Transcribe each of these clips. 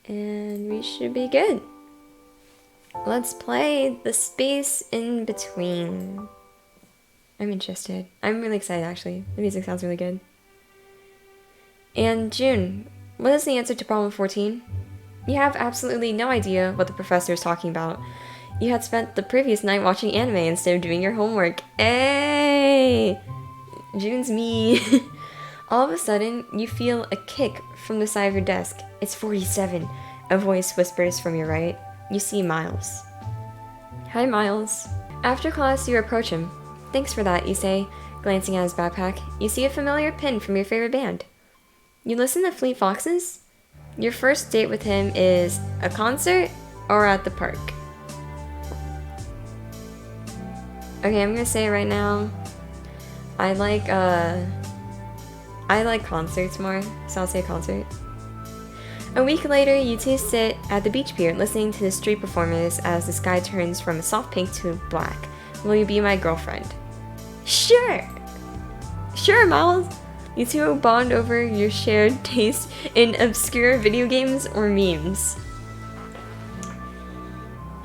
And we should be good. Let's play the space in between. I'm interested. I'm really excited, actually. The music sounds really good. And June, what is the answer to problem 14? You have absolutely no idea what the professor is talking about. You had spent the previous night watching anime instead of doing your homework. Hey! June's me. All of a sudden, you feel a kick from the side of your desk. It's 47. A voice whispers from your right. You see Miles. Hi, Miles. After class, you approach him. Thanks for that, you say, glancing at his backpack. You see a familiar pin from your favorite band. You listen to Fleet Foxes? Your first date with him is a concert or at the park? Okay, I'm gonna say it right now. I like concerts more, so I'll say concert. A week later, you two sit at the beach pier listening to the street performers as the sky turns from soft pink to black. Will you be my girlfriend? Sure! Sure, Miles! You two bond over your shared taste in obscure video games or memes.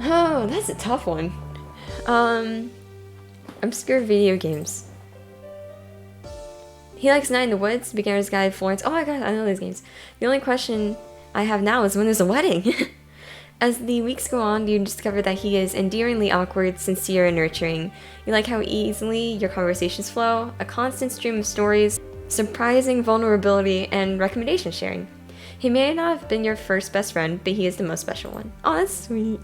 Oh, that's a tough one. Obscure video games. He likes Night in the Woods, Beginner's Guide, Florence. Oh my god, I know these games. The only question I have now is when there's a wedding. As the weeks go on, you discover that he is endearingly awkward, sincere, and nurturing. You like how easily your conversations flow, a constant stream of stories, surprising vulnerability, and recommendation sharing. He may not have been your first best friend, but he is the most special one. Oh, that's sweet.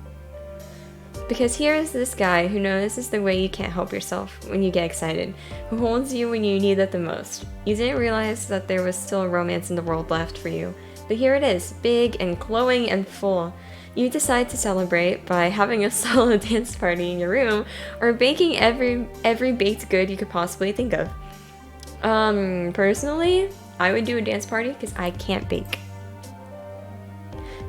Because here is this guy who notices the way you can't help yourself when you get excited, who holds you when you need it the most. You didn't realize that there was still a romance in the world left for you, but here it is, big and glowing and full. You decide to celebrate by having a solo dance party in your room, or baking every baked good you could possibly think of. Personally, I would do a dance party because I can't bake.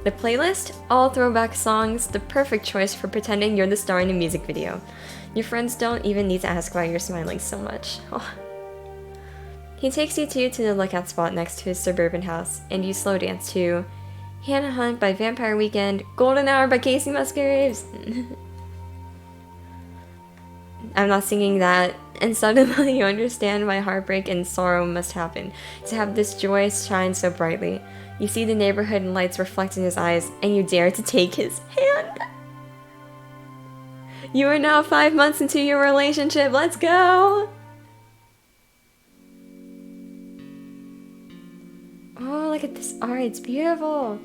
The playlist? All throwback songs, the perfect choice for pretending you're the star in a music video. Your friends don't even need to ask why you're smiling so much. Oh. He takes you two to the lookout spot next to his suburban house, and you slow dance to Hannah Hunt by Vampire Weekend, Golden Hour by Casey Musgraves. I'm not singing that, and suddenly you understand why heartbreak and sorrow must happen, to have this joy shine so brightly. You see the neighborhood and lights reflect in his eyes, and you dare to take his hand. You are now 5 months into your relationship. Let's go! Oh, look at this art. It's beautiful.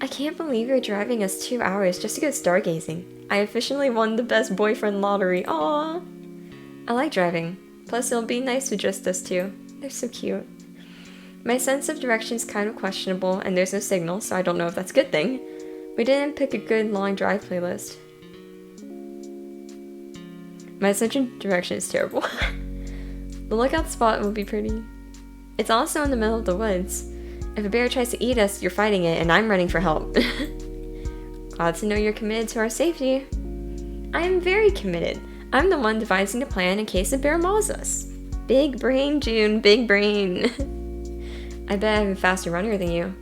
I can't believe you're driving us 2 hours just to go stargazing. I officially won the best boyfriend lottery. Aww. I like driving. Plus, it'll be nice with just us two. They're so cute. My sense of direction is kind of questionable, and there's no signal, so I don't know if that's a good thing. We didn't pick a good long drive playlist. My sense of direction is terrible. The lookout spot will be pretty. It's also in the middle of the woods. If a bear tries to eat us, you're fighting it, and I'm running for help. Glad to know you're committed to our safety. I am very committed. I'm the one devising the plan in case a bear mauls us. Big brain, June, big brain. I bet I'm a faster runner than you.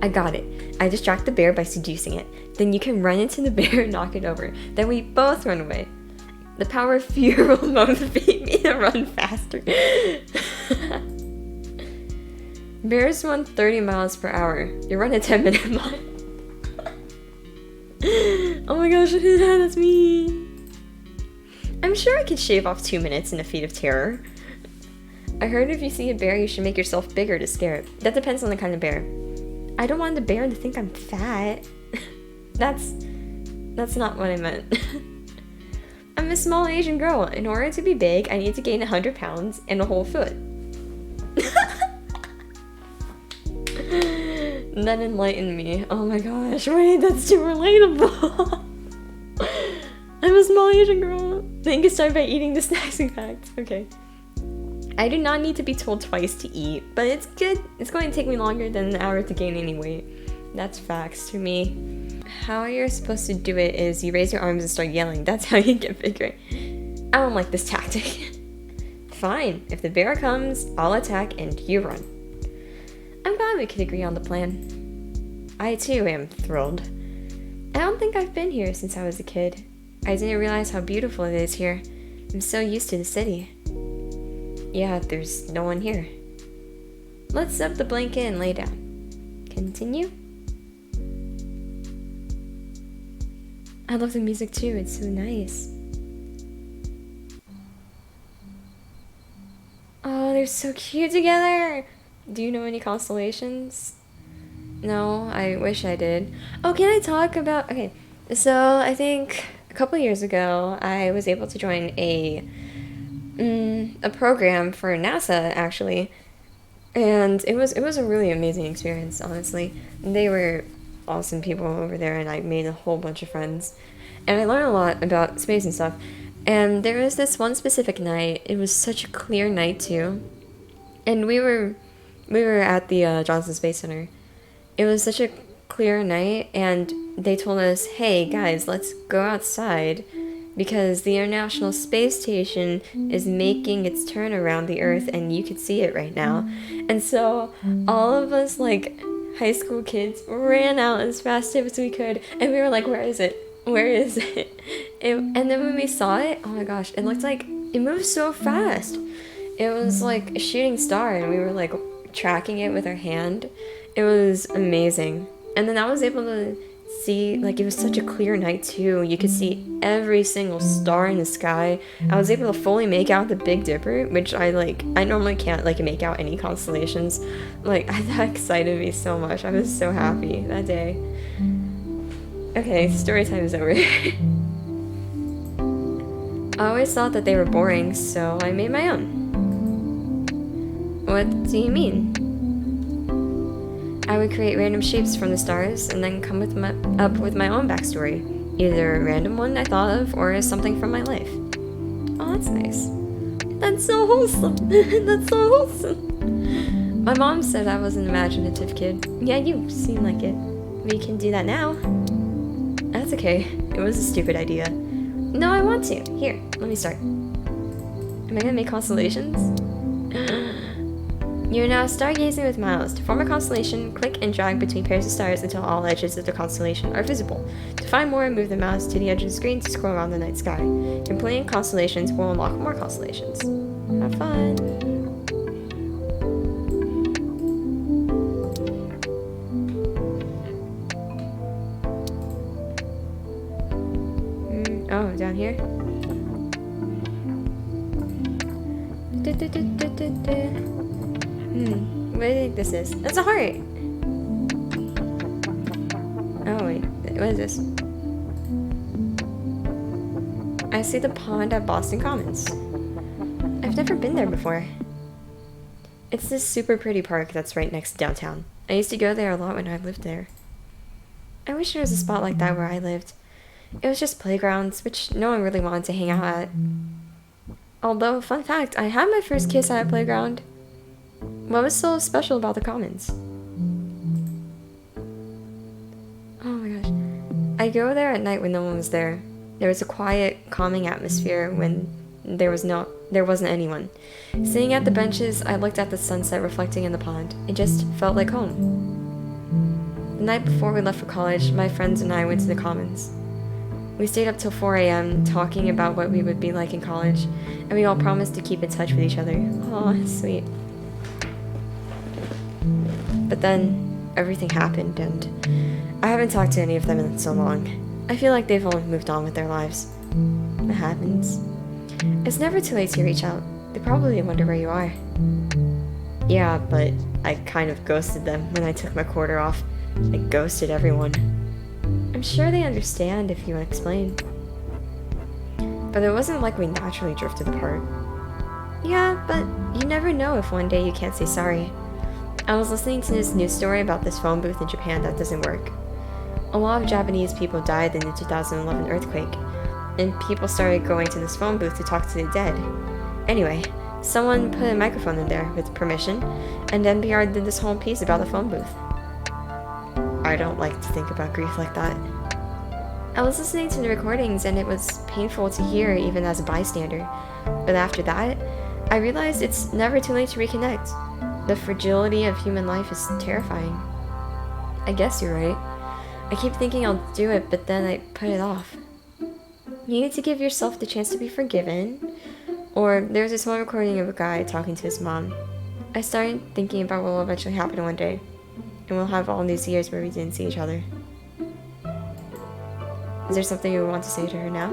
I got it. I distract the bear by seducing it. Then you can run into the bear and knock it over. Then we both run away. The power of fear will motivate me to run faster. Bears run 30 miles per hour. You run a 10-minute mile. Oh my gosh, that's me. I'm sure I could shave off 2 minutes in a feat of terror. I heard if you see a bear, you should make yourself bigger to scare it. That depends on the kind of bear. I don't want the bear to think I'm fat. That's not what I meant. I'm a small Asian girl. In order to be big, I need to gain 100 pounds and a whole foot. That enlightened me. Oh my gosh, wait, that's too relatable. I'm a small Asian girl. Then you start by eating the snacks we packed. Okay. I do not need to be told twice to eat, but it's good. It's going to take me longer than an hour to gain any weight. That's facts to me. How you're supposed to do it is you raise your arms and start yelling. That's how you get bigger. I don't like this tactic. Fine. If the bear comes, I'll attack and you run. I'm glad we could agree on the plan. I too am thrilled. I don't think I've been here since I was a kid. I didn't realize how beautiful it is here. I'm so used to the city. Yeah, there's no one here. Let's zip the blanket and lay down. Continue? I love the music too, it's so nice. Oh, they're so cute together! Do you know any constellations? No, I wish I did. Oh, can I talk about... Okay, so I think a couple years ago, I was able to join a program for NASA, actually. And it was a really amazing experience, honestly. They were awesome people over there, and I made a whole bunch of friends. And I learned a lot about space and stuff. And there was this one specific night. It was such a clear night, too. And we were at the Johnson Space Center. It was such a clear night, and they told us, hey, guys, let's go outside, because the International Space Station is making its turn around the Earth, and you could see it right now. And so all of us, like, high school kids ran out as fast as we could, and we were like, where is it? Where is it? And then when we saw it, oh my gosh, it looked like it moved so fast. It was like a shooting star, and we were like tracking it with our hand. It was amazing. And then I was able to see, like, it was such a clear night too. You could see every single star in the sky. I was able to fully make out the Big Dipper, which I normally can't like make out any constellations. Like, that excited me so much. I was so happy that day. Okay, story time is over. I always thought that they were boring, so I made my own. What do you mean? I would create random shapes from the stars and then come up with my own backstory. Either a random one I thought of or something from my life. Oh, that's nice. That's so wholesome. That's so wholesome. My mom said I was an imaginative kid. Yeah, you seem like it. We can do that now. That's okay. It was a stupid idea. No, I want to. Here, let me start. Am I gonna make constellations? You're now stargazing with Miles. To form a constellation, click and drag between pairs of stars until all edges of the constellation are visible. To find more, move the mouse to the edge of the screen to scroll around the night sky. Completing constellations will unlock more constellations. Have fun! Oh, down here? What do you think this is? That's a heart! Oh wait, what is this? I see the pond at Boston Commons. I've never been there before. It's this super pretty park that's right next to downtown. I used to go there a lot when I lived there. I wish there was a spot like that where I lived. It was just playgrounds, which no one really wanted to hang out at. Although, fun fact, I had my first kiss at a playground. What was so special about the Commons? Oh my gosh. I go there at night when no one was there. There was a quiet, calming atmosphere when there wasn't anyone. Sitting at the benches, I looked at the sunset reflecting in the pond. It just felt like home. The night before we left for college, my friends and I went to the Commons. We stayed up till 4 a.m. talking about what we would be like in college, and we all promised to keep in touch with each other. Aw, sweet. But then, everything happened, and I haven't talked to any of them in so long. I feel like they've all moved on with their lives. It happens. It's never too late to reach out. They probably wonder where you are. Yeah, but I kind of ghosted them when I took my quarter off. I ghosted everyone. I'm sure they understand if you explain. But it wasn't like we naturally drifted apart. Yeah, but you never know if one day you can't say sorry. I was listening to this news story about this phone booth in Japan that doesn't work. A lot of Japanese people died in the 2011 earthquake, and people started going to this phone booth to talk to the dead. Anyway, someone put a microphone in there with permission, and NPR did this whole piece about the phone booth. I don't like to think about grief like that. I was listening to the recordings and it was painful to hear even as a bystander. But after that, I realized it's never too late to reconnect. The fragility of human life is terrifying. I guess you're right. I keep thinking I'll do it, but then I put it off. You need to give yourself the chance to be forgiven. Or there's this one recording of a guy talking to his mom. I started thinking about what will eventually happen one day. And we'll have all these years where we didn't see each other. Is there something you want to say to her now?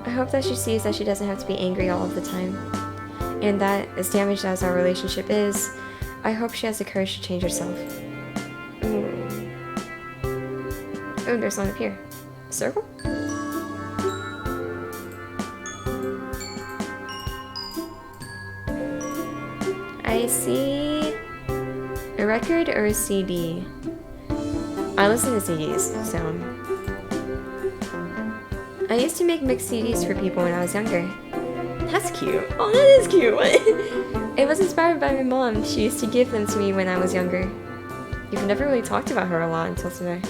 I hope that she sees that she doesn't have to be angry all of the time. And that, as damaged as our relationship is, I hope she has the courage to change herself. Ooh. Oh, there's one up here. A circle? I see a record or a CD. I listen to CDs, so I used to make mixed CDs for people when I was younger. That's cute. Oh, that is cute. It was inspired by my mom. She used to give them to me when I was younger. You've never really talked about her a lot until today.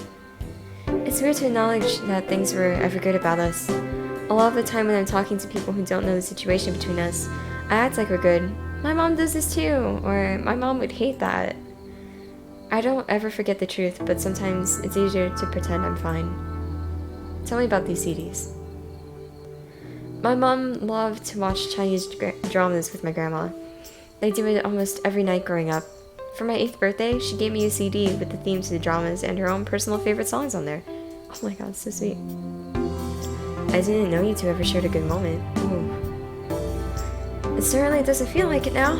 It's weird to acknowledge that things were ever good about us. A lot of the time when I'm talking to people who don't know the situation between us, I act like we're good. My mom does this too, or my mom would hate that. I don't ever forget the truth, but sometimes it's easier to pretend I'm fine. Tell me about these CDs. My mom loved to watch Chinese dramas with my grandma. They do it almost every night growing up. For my 8th birthday, she gave me a CD with the themes to the dramas and her own personal favorite songs on there. Oh my god, so sweet. I didn't know you two ever shared a good moment. Ooh. It certainly doesn't feel like it now.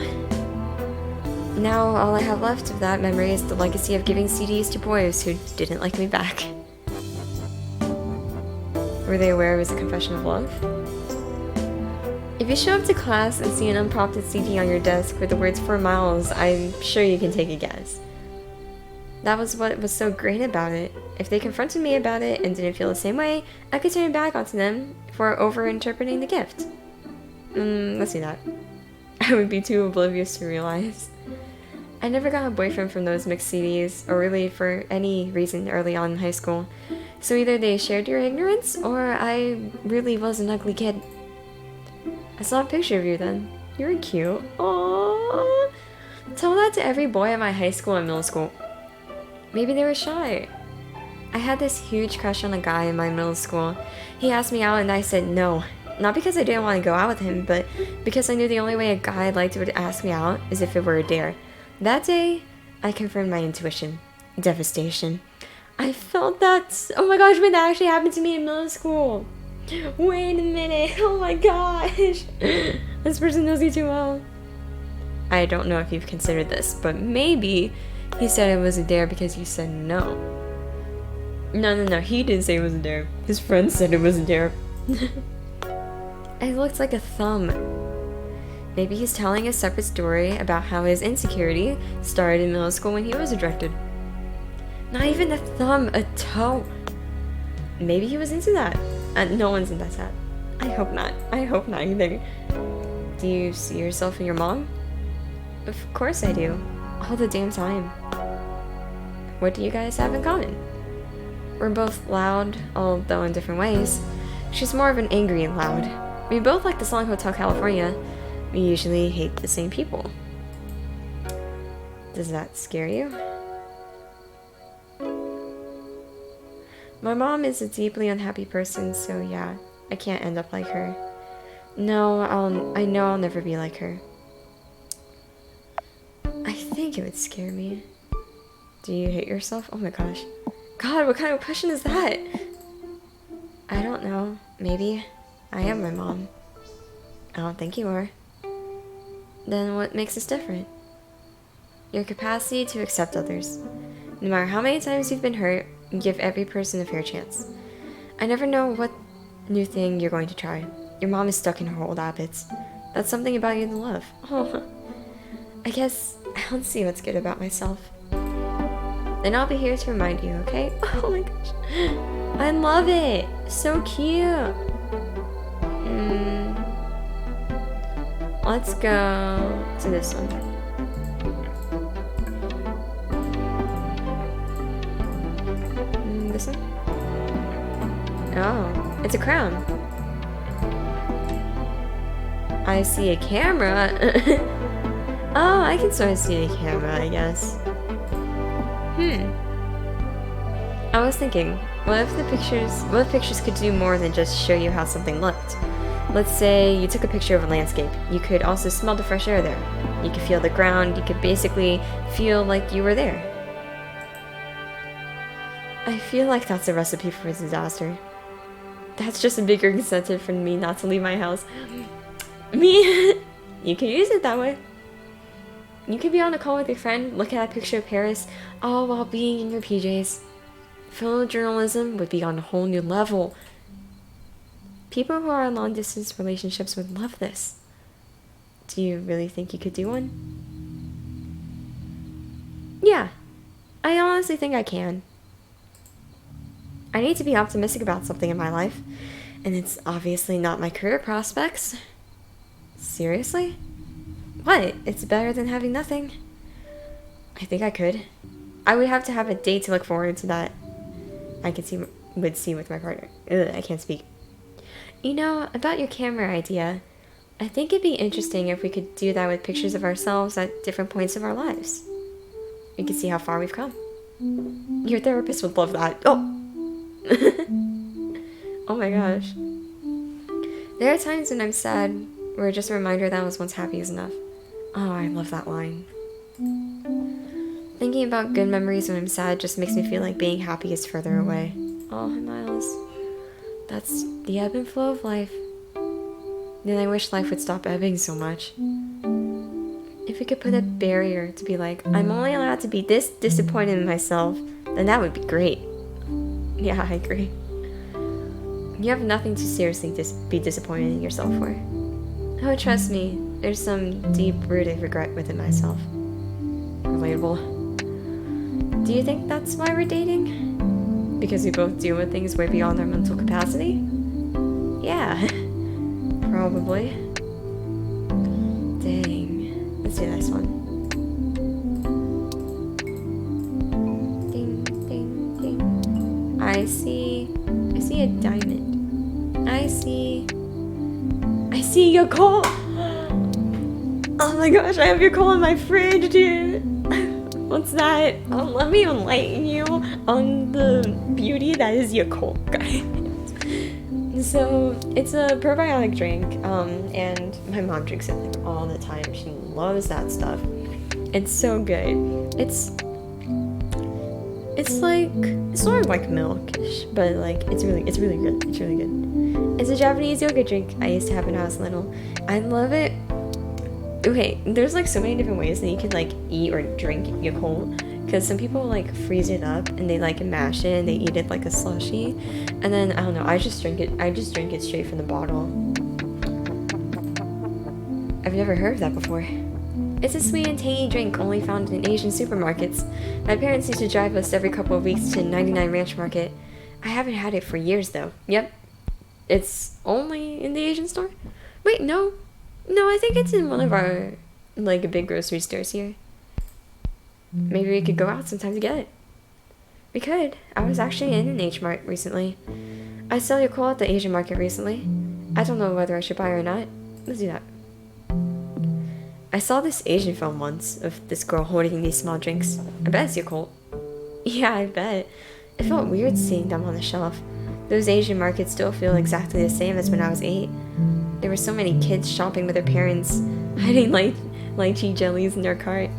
Now all I have left of that memory is the legacy of giving CDs to boys who didn't like me back. Were they aware it was a confession of love? If you show up to class and see an unprompted CD on your desk with the words 4 miles, I'm sure you can take a guess. That was what was so great about it. If they confronted me about it and didn't feel the same way, I could turn it back onto them for over-interpreting the gift. Let's see that. I would be too oblivious to realize. I never got a boyfriend from those mixed CDs, or really for any reason early on in high school. So either they shared your ignorance, or I really was an ugly kid. I saw a picture of you then. You were cute. Aww. Tell that to every boy at my high school and middle school. Maybe they were shy. I had this huge crush on a guy in my middle school. He asked me out and I said no. Not because I didn't want to go out with him, but because I knew the only way a guy I liked would ask me out is if it were a dare. That day, I confirmed my intuition. Devastation. I felt that. Oh my gosh, when that actually happened to me in middle school. Wait a minute. Oh my gosh. This person knows you too well. I don't know if you've considered this, but maybe he said it was a dare because you said no. No. He didn't say it was a dare. His friend said it was a dare. It looked like a thumb. Maybe he's telling a separate story about how his insecurity started in middle school when he was rejected. Not even a thumb, a toe. Maybe he was into that. No one's into that. I hope not. I hope not either. Do you see yourself in your mom? Of course I do. All the damn time. What do you guys have in common? We're both loud, although in different ways. She's more of an angry and loud. We both like the song Hotel California. We usually hate the same people. Does that scare you? My mom is a deeply unhappy person, so yeah, I can't end up like her. No, I know I'll never be like her. I think it would scare me. Do you hate yourself? Oh my gosh. God, what kind of question is that? I don't know. Maybe. I am my mom. I don't think you are. Then what makes us different? Your capacity to accept others. No matter how many times you've been hurt, you give every person a fair chance. I never know what new thing you're going to try. Your mom is stuck in her old habits. That's something about you to love. Oh, I guess I don't see what's good about myself. Then I'll be here to remind you, okay? Oh my gosh. I love it. So cute. Let's go to this one. This one? Oh, it's a crown. I see a camera. Oh, I can sort of see a camera, I guess. I was thinking, what if pictures could do more than just show you how something looked? Let's say you took a picture of a landscape. You could also smell the fresh air there. You could feel the ground. You could basically feel like you were there. I feel like that's a recipe for disaster. That's just a bigger incentive for me not to leave my house. Me? You can use it that way. You could be on a call with your friend, look at a picture of Paris, all while being in your PJs. Photojournalism would be on a whole new level. People who are in long-distance relationships would love this. Do you really think you could do one? Yeah, I honestly think I can. I need to be optimistic about something in my life, and it's obviously not my career prospects. Seriously? What? It's better than having nothing. I think I could. I would have to have a date to look forward to that would see with my partner. Ugh, I can't speak. You know, about your camera idea, I think it'd be interesting if we could do that with pictures of ourselves at different points of our lives. We could see how far we've come. Your therapist would love that. Oh! Oh my gosh. There are times when I'm sad where just a reminder that I was once happy is enough. Oh, I love that line. Thinking about good memories when I'm sad just makes me feel like being happy is further away. Oh, Miles. That's the ebb and flow of life. Then I wish life would stop ebbing so much. If we could put a barrier to be like, I'm only allowed to be this disappointed in myself, then that would be great. Yeah, I agree. You have nothing to seriously be disappointed in yourself for. Oh, trust me, there's some deep-rooted regret within myself. Relatable. Do you think that's why we're dating? Because we both deal with things way beyond our mental capacity? Yeah, probably. Dang. Let's do this one. Ding, ding, ding. I see a diamond. I see your coal. Oh my gosh, I have your coal in my fridge, dude. What's that? Let me enlighten you on the beauty that is your coal, guys. So, it's a probiotic drink, and my mom drinks it like all the time. She loves that stuff. It's so good. It's sort of like milk-ish, but like it's really good. It's really good. It's a Japanese yogurt drink I used to have when I was little. I love it. Okay, there's like so many different ways that you could like eat or drink Yakult, because some people like freeze it up and they like mash it and they eat it like a slushie, and then I don't know, I just drink it straight from the bottle. I've never heard of that before. It's a sweet and tangy drink only found in Asian supermarkets. My parents used to drive us every couple of weeks to 99 Ranch Market. I haven't had it for years though. Yep, it's only in the Asian store? Wait, no, I think it's in one of our, like, big grocery stores here. Maybe we could go out sometime to get it. We could. I was actually in an H Mart recently. I saw your call at the Asian market recently. I don't know whether I should buy it or not. Let's do that. I saw this Asian film once of this girl holding these small drinks. I bet it's Yakult. Yeah, I bet. It felt weird seeing them on the shelf. Those Asian markets still feel exactly the same as when I was 8. There were so many kids shopping with their parents, hiding lychee jellies in their cart.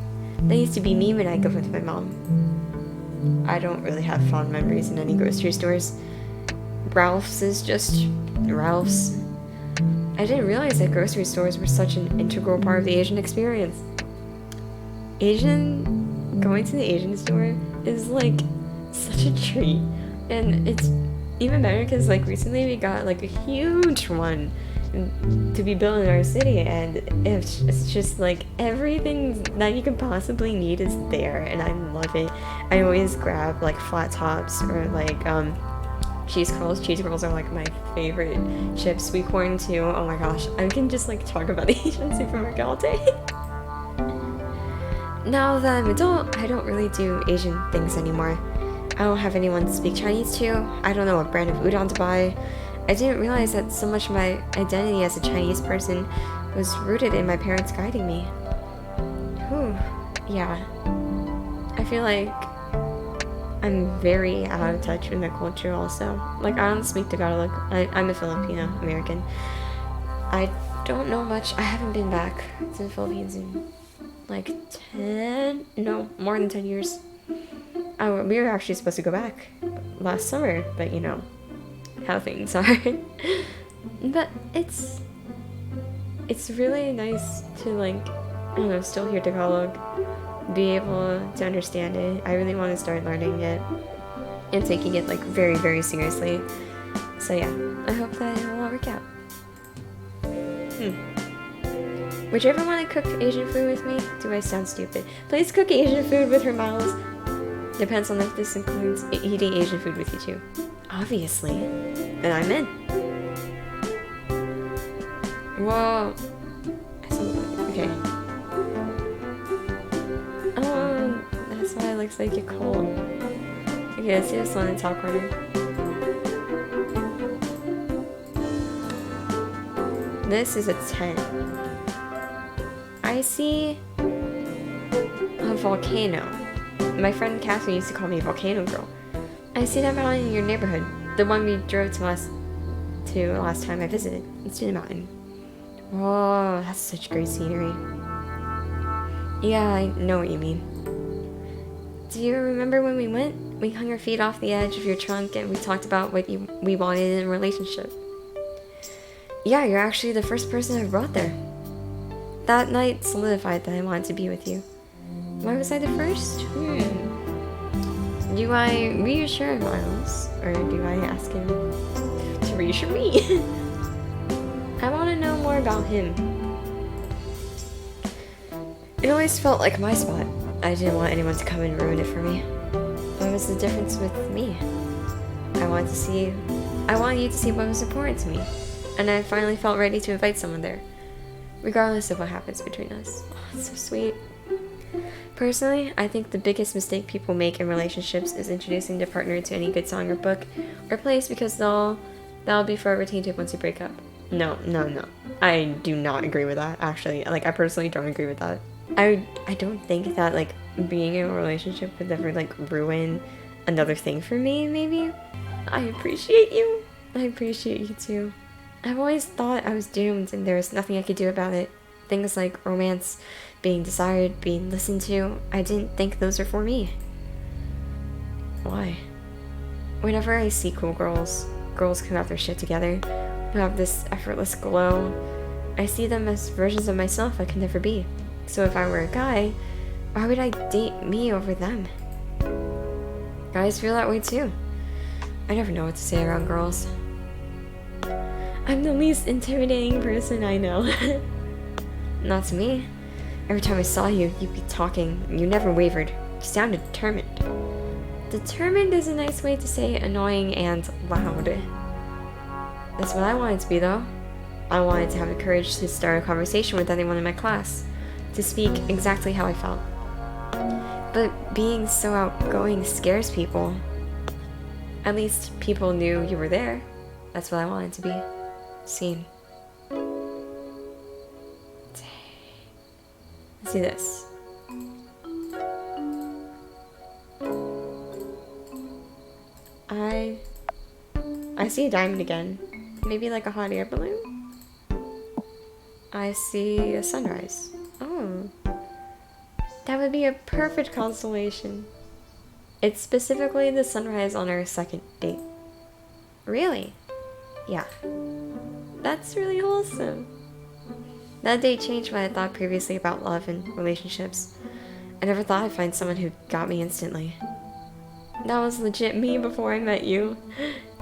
That used to be me when I go with my mom. I don't really have fond memories in any grocery stores. Ralph's is just Ralph's. I didn't realize that grocery stores were such an integral part of the Asian experience. Going to the Asian store is like such a treat. And it's even better because like recently we got like a huge one to be built in our city, and it's just like everything that you can possibly need is there, and I love it. I always grab like flat tops or like cheese curls. Cheese curls are like my favorite chips. Sweet corn too. Oh my gosh, I can just like talk about the Asian supermarket all day. Now that I'm adult, I don't really do Asian things anymore. I don't have anyone to speak Chinese to. I don't know what brand of udon to buy. I didn't realize that so much of my identity as a Chinese person was rooted in my parents guiding me. Whew. Yeah. I feel like I'm very out of touch with the culture also. Like, I don't speak Tagalog. I'm a Filipino American. I don't know much. I haven't been back to the Philippines in like 10, no, more than 10 years. We were actually supposed to go back last summer, but you know how things are. But it's really nice to, like, I don't know, still hear Tagalog, be able to understand it. I really want to start learning it and taking it, like, very, very seriously. So yeah, I hope that it will all work out. Would you ever want to cook Asian food with me? Do I sound stupid? Please cook Asian food with her mouths. Depends on if this includes eating Asian food with you too. Obviously. Then I'm in. Whoa. Okay. Oh, that's why it looks like you're cold. Okay, let's see this one in the top corner. This is a 10. I see a volcano. My friend Catherine used to call me Volcano Girl. I see that mountain in your neighborhood. The one we drove to last time I visited. It's in the mountain. Whoa, that's such great scenery. Yeah, I know what you mean. Do you remember when we went? We hung our feet off the edge of your trunk and we talked about what we wanted in a relationship. Yeah, you're actually the first person I brought there. That night solidified that I wanted to be with you. Why was I the first? Do I reassure Miles? Or do I ask him to reassure me? I want to know more about him. It always felt like my spot. I didn't want anyone to come and ruin it for me. What was the difference with me? I wanted you to see what was important to me. And I finally felt ready to invite someone there. Regardless of what happens between us. Oh, it's so sweet. Personally, I think the biggest mistake people make in relationships is introducing their partner to any good song or book or place because that'll be forever tainted once you break up. No. I do not agree with that, actually. Like, I personally don't agree with that. I don't think that, like, being in a relationship would ever, like, ruin another thing for me, maybe. I appreciate you. I appreciate you, too. I've always thought I was doomed and there was nothing I could do about it. Things like romance, being desired, being listened to, I didn't think those were for me. Why? Whenever I see cool girls who have their shit together, who have this effortless glow, I see them as versions of myself I could never be. So if I were a guy, why would I date me over them? Guys feel that way too. I never know what to say around girls. I'm the least intimidating person I know. Not to me. Every time I saw you, you'd be talking. You never wavered. You sounded determined. Determined is a nice way to say annoying and loud. That's what I wanted to be, though. I wanted to have the courage to start a conversation with anyone in my class. To speak exactly how I felt. But being so outgoing scares people. At least people knew you were there. That's what I wanted to be. Seen. Let's see this. I see a diamond again. Maybe like a hot air balloon? I see a sunrise. Oh. That would be a perfect constellation. It's specifically the sunrise on our second date. Really? Yeah. That's really wholesome. That date changed what I thought previously about love and relationships. I never thought I'd find someone who got me instantly. That was legit me before I met you.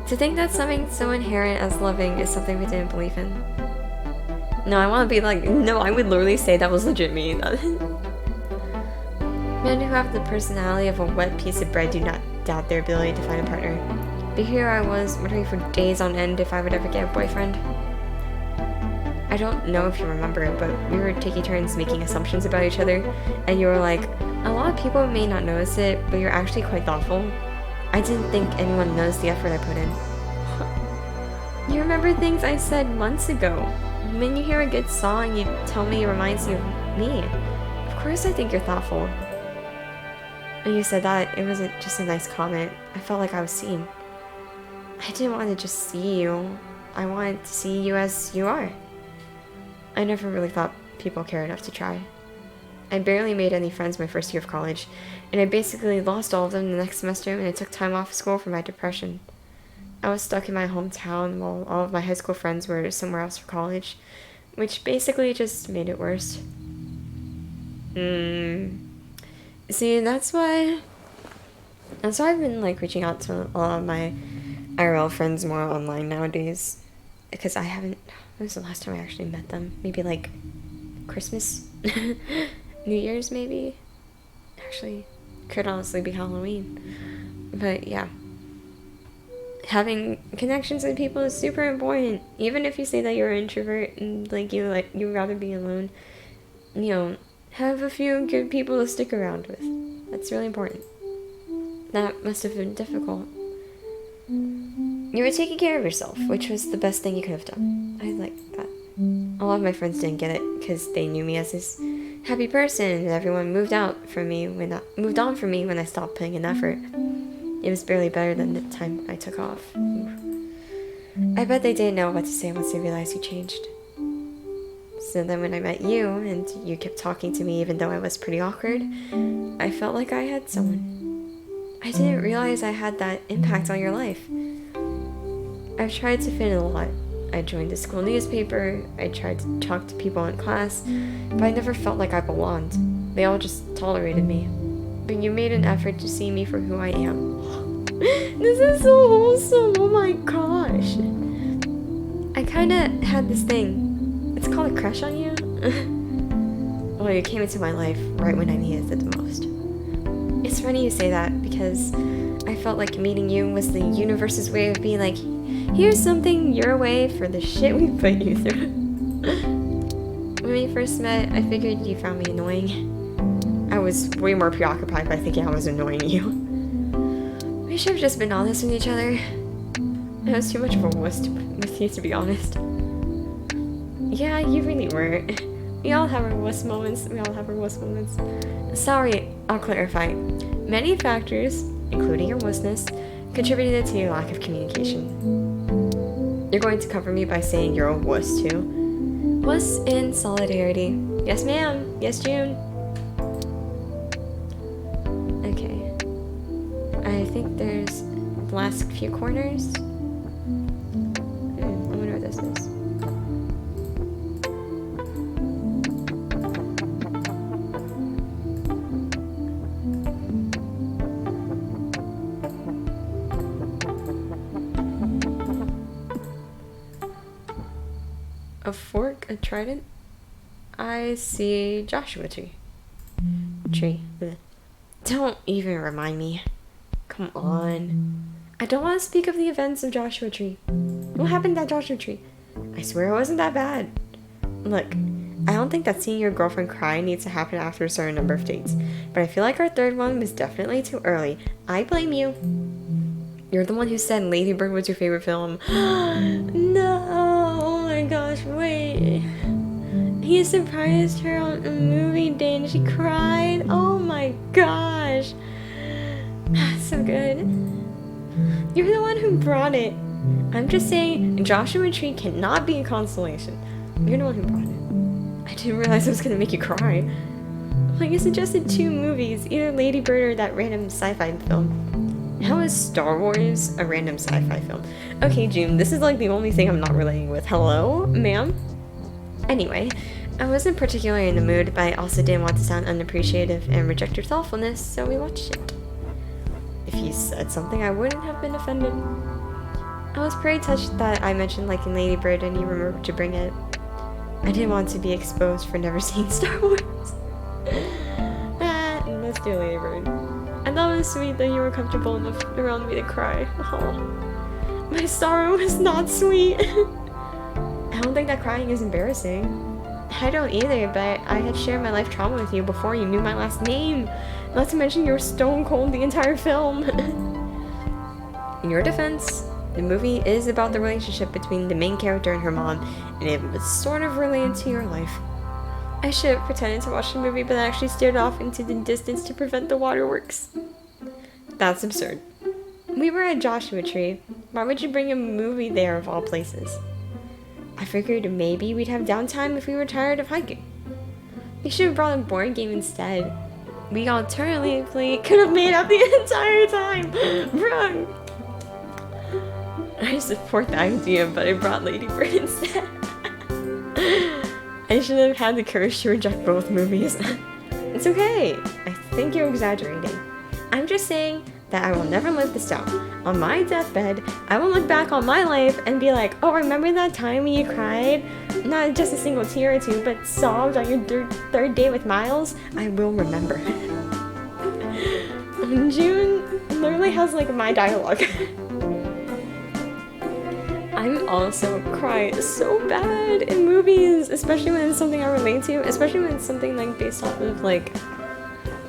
To think that something so inherent as loving is something we didn't believe in. No, I want to be like, no, I would literally say that was legit me. Men who have the personality of a wet piece of bread do not doubt their ability to find a partner. But here I was, wondering for days on end if I would ever get a boyfriend. I don't know if you remember, but we were taking turns making assumptions about each other, and you were like, a lot of people may not notice it, but you're actually quite thoughtful. I didn't think anyone noticed the effort I put in. You remember things I said months ago. When you hear a good song, you tell me it reminds you of me. Of course I think you're thoughtful. When you said that, it wasn't just a nice comment. I felt like I was seen. I didn't want to just see you. I wanted to see you as you are. I never really thought people cared enough to try. I barely made any friends my first year of college, and I basically lost all of them the next semester when I took time off school for my depression. I was stuck in my hometown while all of my high school friends were somewhere else for college, which basically just made it worse. See, that's why I've been like reaching out to a lot of my IRL friends more online nowadays, because when was the last time I actually met them? Maybe like Christmas? New Year's maybe? Actually, could honestly be Halloween. But yeah. Having connections with people is super important. Even if you say that you're an introvert and you'd rather be alone, have a few good people to stick around with. That's really important. That must have been difficult. You were taking care of yourself, which was the best thing you could have done. I like that. A lot of my friends didn't get it because they knew me as this happy person, and everyone moved on from me when I stopped putting in effort. It was barely better than the time I took off. I bet they didn't know what to say once they realized you changed. So then when I met you, and you kept talking to me even though I was pretty awkward, I felt like I had someone. I didn't realize I had that impact on your life. I've tried to fit in a lot. I joined the school newspaper, I tried to talk to people in class, but I never felt like I belonged. They all just tolerated me. But you made an effort to see me for who I am. This is so wholesome, oh my gosh. I kinda had this thing. It's called a crush on you. Well, you came into my life right when I needed it the most. It's funny you say that, because I felt like meeting you was the universe's way of being like, here's something your way for the shit we put you through. When we first met, I figured you found me annoying. I was way more preoccupied by thinking I was annoying you. We should have just been honest with each other. I was too much of a wuss with you, to be honest. Yeah, you really weren't. We all have our wuss moments. Sorry, I'll clarify. Many factors, including your wussness, contributed to your lack of communication. You're going to cover me by saying you're a wuss too. Wuss in solidarity. Yes, ma'am. Yes, June. Okay. I think there's the last few corners. I wonder what this is. A fork, a trident. I see Joshua tree. Blech. Don't even remind me. Come on. I don't want to speak of the events of Joshua Tree. What happened at Joshua Tree? I swear it wasn't that bad. Look, I don't think that seeing your girlfriend cry needs to happen after a certain number of dates, but I feel like our third one was definitely too early. I blame you. You're the one who said Lady Bird was your favorite film. No! Oh my gosh, wait. He surprised her on a movie day and she cried. Oh my gosh. So good. You're the one who brought it. I'm just saying, Joshua Tree cannot be a consolation. You're the one who brought it. I didn't realize I was gonna make you cry. Like, you suggested 2 movies, either Lady Bird or that random sci-fi film. How is Star Wars a random sci-fi film? Okay, June, this is like the only thing I'm not relating with. Hello, ma'am? Anyway, I wasn't particularly in the mood, but I also didn't want to sound unappreciative and reject your thoughtfulness, so we watched it. If you said something, I wouldn't have been offended. I was pretty touched that I mentioned liking Lady Bird and you remembered to bring it. I didn't want to be exposed for never seeing Star Wars. Let's do Lady Bird. I thought it was sweet that you were comfortable enough around me to cry. Oh, my sorrow was not sweet. I don't think that crying is embarrassing. I don't either, but I had shared my life trauma with you before you knew my last name. Not to mention you were stone cold the entire film. In your defense, the movie is about the relationship between the main character and her mom, and it was sort of related to your life. I should have pretended to watch the movie, but I actually stared off into the distance to prevent the waterworks. That's absurd. We were at Joshua Tree. Why would you bring a movie there of all places? I figured maybe we'd have downtime if we were tired of hiking. We should have brought a board game instead. We alternatively could have made out the entire time. Wrong. I support the idea, but I brought Lady Bird instead. I should have had the courage to reject both movies. It's okay. I think you're exaggerating. I'm just saying that I will never live this down. On my deathbed, I will look back on my life and be like, oh, remember that time when you cried? Not just a single tear or two, but sobbed on your third date with Miles? I will remember. June literally has like my dialogue. I'm also cry so bad in movies, especially when it's something I relate to, especially when it's something like based off of like,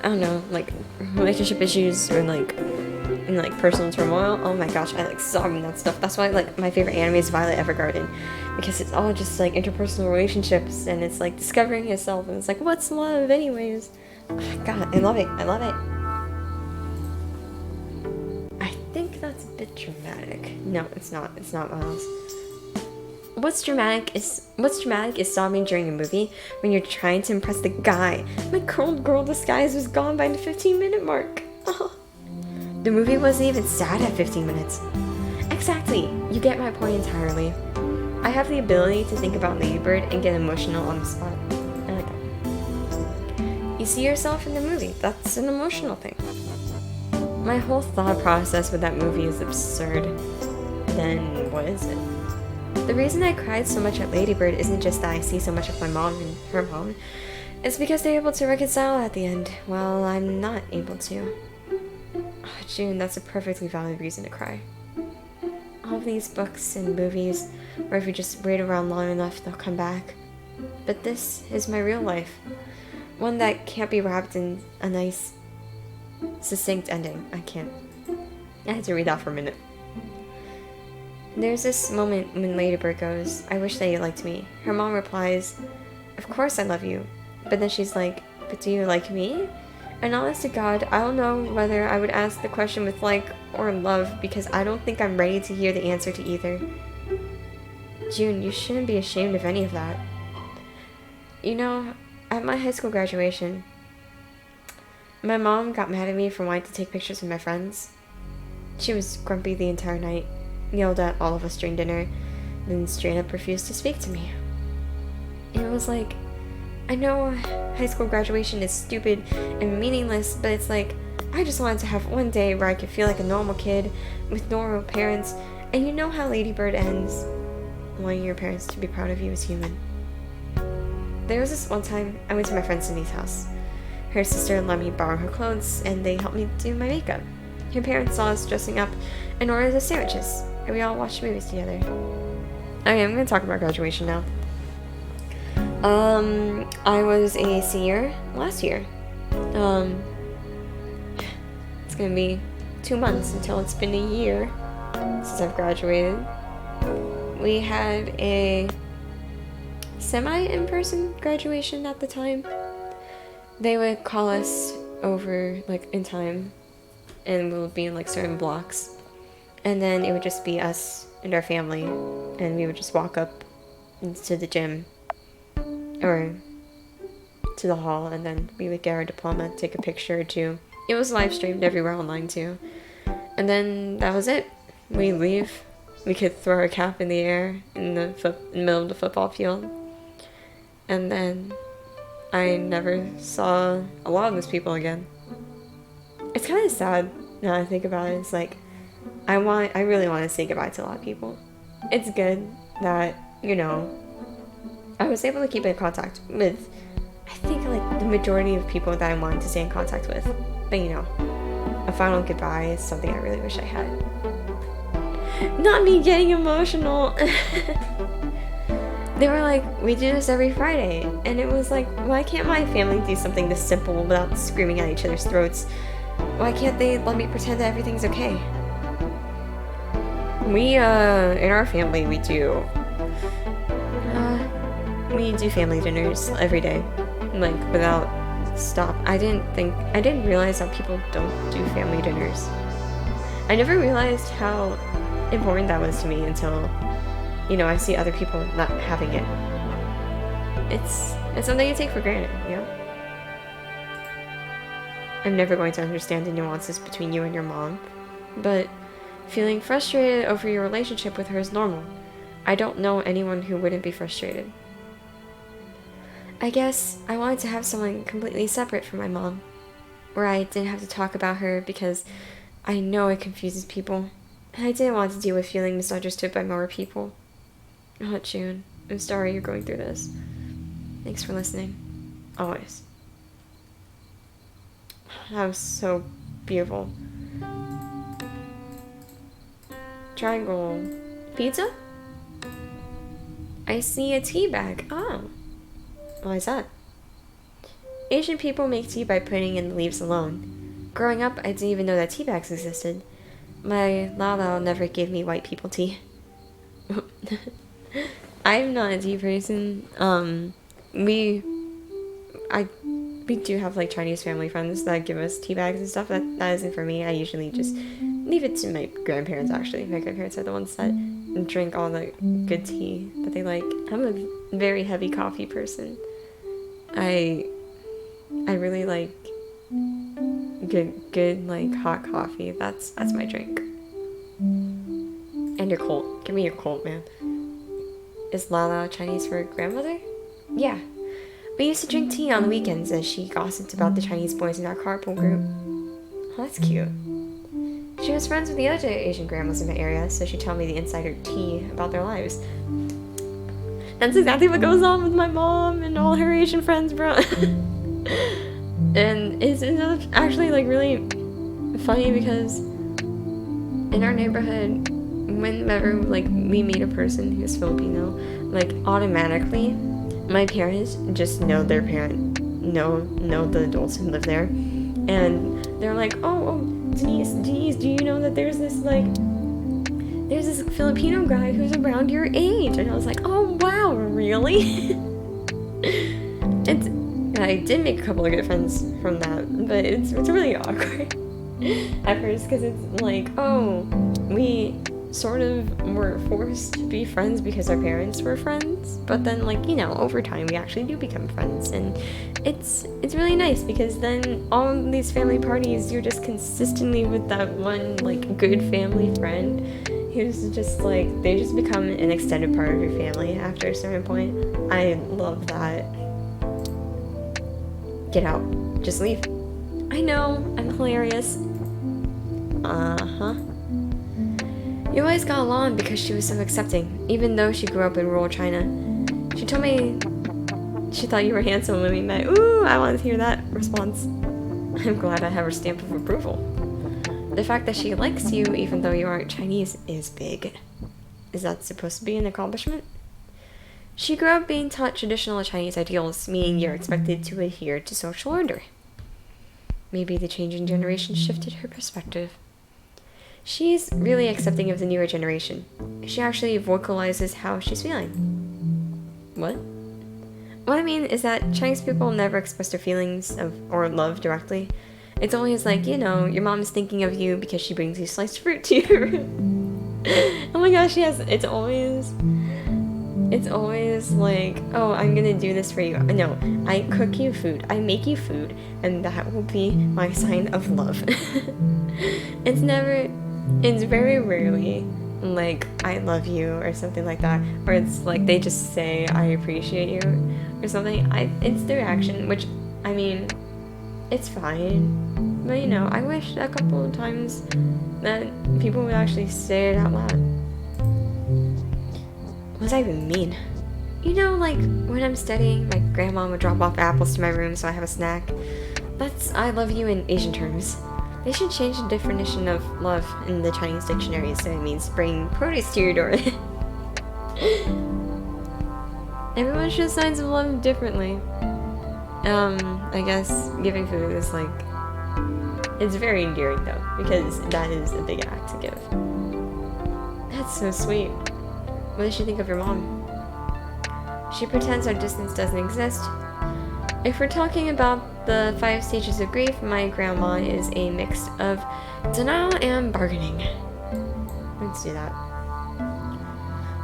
I don't know, like relationship issues or like in like personal turmoil. Oh my gosh, I like sobbing that stuff. That's why like my favorite anime is Violet Evergarden, because it's all just like interpersonal relationships and it's like discovering yourself and it's like, what's love anyways? Oh, God, I love it. I love it. I think that's a bit dramatic. No, it's not. It's not, Miles. What's dramatic is sobbing during a movie when you're trying to impress the guy. My curled girl disguise was gone by the 15-minute mark. Oh. The movie wasn't even sad at 15 minutes. Exactly. You get my point entirely. I have the ability to think about Lady Bird and get emotional on the spot. I like that. You see yourself in the movie. That's an emotional thing. My whole thought process with that movie is absurd. Then what is it? The reason I cried so much at Lady Bird isn't just that I see so much of my mom and her mom. It's because they're able to reconcile at the end, while I'm not able to. Oh, June, that's a perfectly valid reason to cry. All of these books and movies, or if you just wait around long enough, they'll come back. But this is my real life. One that can't be wrapped in a nice, succinct ending. I had to read that for a minute. There's this moment when Lady Bird goes, I wish that you liked me. Her mom replies, of course I love you. But then she's like, but do you like me? And honest to God, I don't know whether I would ask the question with like or love, because I don't think I'm ready to hear the answer to either. June, you shouldn't be ashamed of any of that. You know, at my high school graduation, my mom got mad at me for wanting to take pictures with my friends. She was grumpy the entire night, yelled at all of us during dinner, then straight up refused to speak to me. And it was like, I know high school graduation is stupid and meaningless, but it's like, I just wanted to have one day where I could feel like a normal kid with normal parents, and you know how Lady Bird ends, wanting your parents to be proud of you as human. There was this one time I went to my friend Cindy's house. Her sister let me borrow her clothes, and they helped me do my makeup. Her parents saw us dressing up and ordered us sandwiches, and we all watched movies together. Okay, I'm gonna talk about graduation now. I was a senior last year. It's gonna be 2 months until it's been a year since I've graduated. We had a semi-in-person graduation at the time. They would call us over, like, in time, and we would be in, like, certain blocks. And then it would just be us and our family, and we would just walk up into the gym, or to the hall, and then we would get our diploma, take a picture or two. It was live streamed everywhere online, too. And then that was it. We leave. We could throw our cap in the air in the middle of the football field. And then I never saw a lot of those people again. It's kind of sad now I think about it. It's like, I really want to say goodbye to a lot of people. It's good that, you know, I was able to keep in contact with, I think, like, the majority of people that I wanted to stay in contact with. But, you know, a final goodbye is something I really wish I had. Not me getting emotional. They were like, we do this every Friday. And it was like, why can't my family do something this simple without screaming at each other's throats? Why can't they let me pretend that everything's okay? We, in our family, we do family dinners every day. like, without Stop. I didn't realize that people don't do family dinners. I never realized how important that was to me until, you know, I see other people not having it. It's something you take for granted, you know? I'm never going to understand the nuances between you and your mom, but feeling frustrated over your relationship with her is normal. I don't know anyone who wouldn't be frustrated. I guess I wanted to have someone completely separate from my mom, where I didn't have to talk about her because I know it confuses people, and I didn't want to deal with feeling misunderstood by more people. Oh, June, I'm sorry you're going through this. Thanks for listening. Always. That was so beautiful. Triangle. Pizza? I see a tea bag. Oh. Why is that? Asian people make tea by putting in the leaves alone. Growing up, I didn't even know that tea bags existed. My Lala never gave me white people tea. I'm not a tea person. We do have like Chinese family friends that give us tea bags and stuff. That isn't for me. I usually just leave it to my grandparents. Actually, my grandparents are the ones that drink all the good tea that they like. I'm a very heavy coffee person. I really like good like hot coffee. That's my drink. And your Colt. Give me your Colt, man. Is Lala Chinese for grandmother? Yeah. We used to drink tea on the weekends as she gossiped about the Chinese boys in our carpool group. Oh, that's cute. She was friends with the other Asian grandmas in my area, so she'd tell me the insider tea about their lives. That's exactly what goes on with my mom and all her Asian friends, bro. And it's actually like really funny because in our neighborhood, whenever like we meet a person who's Filipino, like automatically my parents just know their parent, know the adults who live there, and they're like, oh Denise, do you know that there's this Filipino guy who's around your age? And I was like, oh wow, really? And I did make a couple of good friends from that, but it's really awkward at first because it's like, oh, we sort of were forced to be friends because our parents were friends, but then like, you know, over time we actually do become friends, and it's really nice because then all of these family parties you're just consistently with that one like good family friend who's just like, they just become an extended part of your family after a certain point. I love that. Get out. Just leave. I know, I'm hilarious. You always got along because she was so accepting, even though she grew up in rural China. She told me she thought you were handsome when we met. Ooh, I wanted to hear that response. I'm glad I have her stamp of approval. The fact that she likes you even though you aren't Chinese is big. Is that supposed to be an accomplishment? She grew up being taught traditional Chinese ideals, meaning you're expected to adhere to social order. Maybe the changing generation shifted her perspective. She's really accepting of the newer generation. She actually vocalizes how she's feeling. What? What I mean is that Chinese people never express their feelings or love directly. It's always like, you know, your mom is thinking of you because she brings you sliced fruit to your room. Oh my gosh, yes, it's always like, oh, I'm gonna do this for you. No, I cook you food, I make you food, and that will be my sign of love. It's very rarely like, I love you or something like that, or it's like they just say I appreciate you or something. It's their action, which, I mean, it's fine, but you know, I wish a couple of times that people would actually say it out loud. What does that even mean? You know, like when I'm studying, my grandma would drop off apples to my room so I have a snack. That's I love you in Asian terms. They should change the definition of love in the Chinese dictionary so it means bring produce to your door. Everyone shows signs of love differently. I guess giving food is like, it's very endearing though, because that is a big act to give. That's so sweet. What does she think of your mom? She pretends our distance doesn't exist. If we're talking about the 5 stages of grief, my grandma is a mix of denial and bargaining. Let's do that.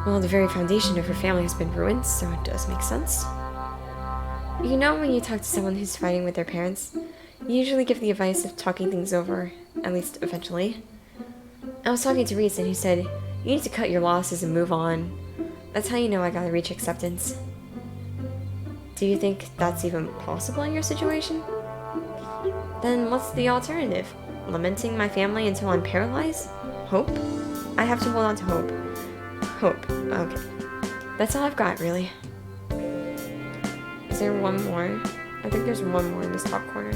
Well, the very foundation of her family has been ruined, so it does make sense. You know, when you talk to someone who's fighting with their parents, you usually give the advice of talking things over, at least eventually. I was talking to Reese and he said, you need to cut your losses and move on. That's how you know I gotta reach acceptance. Do you think that's even possible in your situation? Then what's the alternative? Lamenting my family until I'm paralyzed? Hope? I have to hold on to hope. Hope. Okay. That's all I've got, really. Is there one more? I think there's one more in this top corner.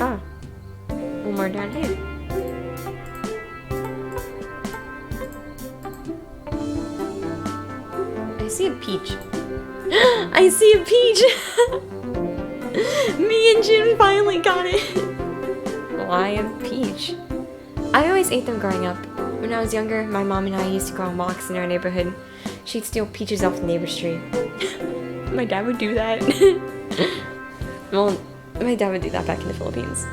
Ah. One more down here. I see a peach. I see a peach! Me and Jim finally got it! Why a peach? I always ate them growing up. When I was younger, my mom and I used to go on walks in our neighborhood. She'd steal peaches off the neighbor's tree. My dad would do that. Well, my dad would do that back in the Philippines.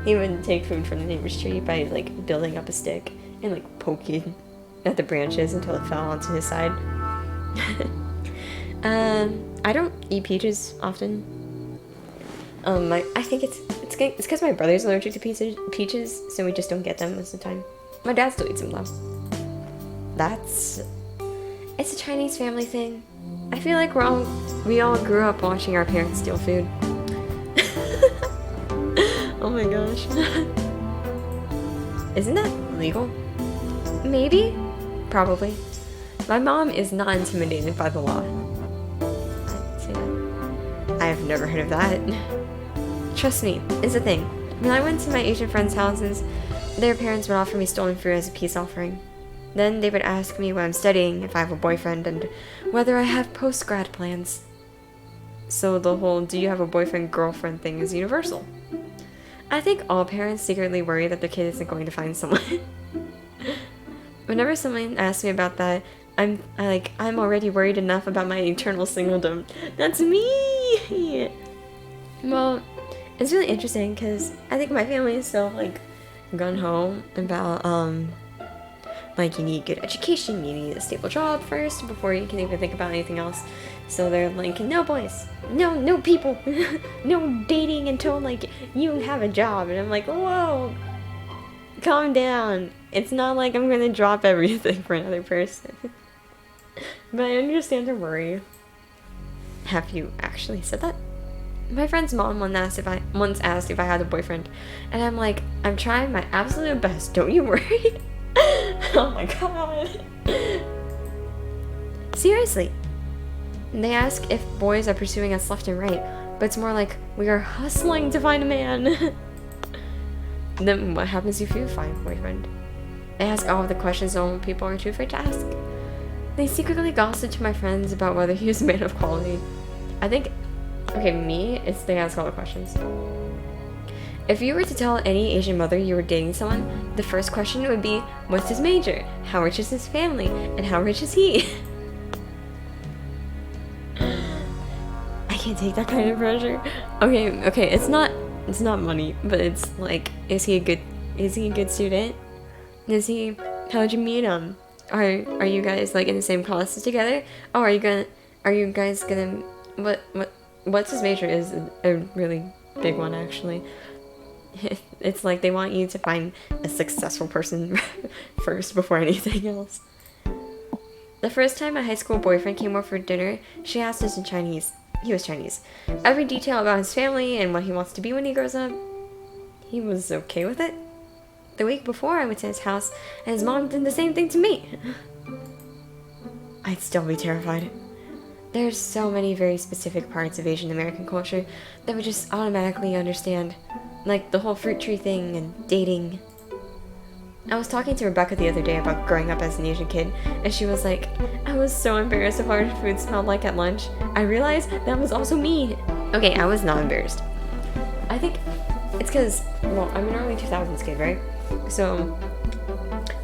He would take food from the neighbor's tree by like building up a stick and like poking at the branches until it fell onto his side. I don't eat peaches often. I think it's because my brother's allergic to peaches, so we just don't get them most of the time. My dad still eats them though. It's a Chinese family thing. I feel like we all grew up watching our parents steal food. Oh my gosh. Isn't that legal? Maybe? Probably. My mom is not intimidated by the law. I'd say that. I have never heard of that. Trust me, it's a thing. When I went to my Asian friends' houses, their parents would offer me stolen fruit as a peace offering. Then they would ask me what I'm studying, if I have a boyfriend, and whether I have post-grad plans. So the whole do you have a boyfriend-girlfriend thing is universal. I think all parents secretly worry that their kid isn't going to find someone. Whenever someone asks me about that, I'm already worried enough about my eternal singledom. That's me! Well, it's really interesting because I think my family is so like gung-ho about like you need good education, you need a stable job first before you can even think about anything else. So they're like, no boys, no people, no dating until like you have a job. And I'm like, whoa, calm down. It's not like I'm gonna drop everything for another person. But I understand their worry. Have you actually said that? My friend's mom once asked if I had a boyfriend, and I'm like, I'm trying my absolute best, don't you worry? Oh my god. Seriously. They ask if boys are pursuing us left and right, but it's more like, we are hustling to find a man. Then what happens if you find a boyfriend? They ask all of the questions normal people are too afraid to ask. They secretly gossip to my friends about whether he was a man of quality. I think, okay, it's they ask all the questions. If you were to tell any Asian mother you were dating someone, the first question would be, what's his major? How rich is his family? And how rich is he? I can't take that kind of pressure. Okay, it's not money, but it's like, is he a good student? How'd you meet him? Are you guys like in the same classes together? Oh, are you guys gonna, what's his major is a really big one actually. It's like they want you to find a successful person first before anything else. The first time my high school boyfriend came over for dinner, she asked us in Chinese. He was Chinese. Every detail about his family and what he wants to be when he grows up. He was okay with it. The week before, I went to his house, and his mom did the same thing to me. I'd still be terrified. There's so many very specific parts of Asian American culture that we just automatically understand. Like the whole fruit tree thing and dating. I was talking to Rebecca the other day about growing up as an Asian kid, and she was like, I was so embarrassed of what our food smelled like at lunch. I realized that was also me. Okay, I was not embarrassed. I think it's because, well, I'm an early 2000s kid, right? So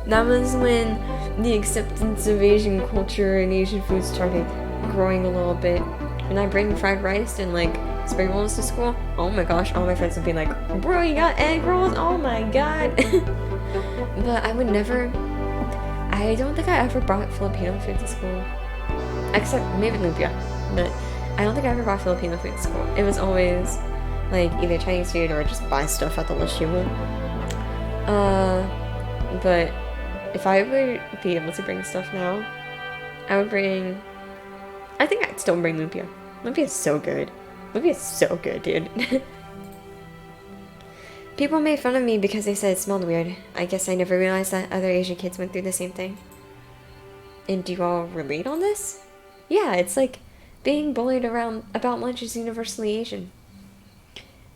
that was when the acceptance of Asian culture and Asian food started growing a little bit. When I bring fried rice and like spring rolls to school, oh my gosh, all my friends would be like, bro, you got egg rolls? Oh my god. But I don't think I ever brought Filipino food to school. Except maybe lumpia. But I don't think I ever brought Filipino food to school. It was always like either Chinese food or just buy stuff at the Lishiwu. But if I would be able to bring stuff now, I think I'd still bring lumpia. Lumpia is so good. Lumpia is so good, dude. People made fun of me because they said it smelled weird. I guess I never realized that other Asian kids went through the same thing. And do you all relate on this? Yeah, it's like being bullied around about lunch is universally Asian.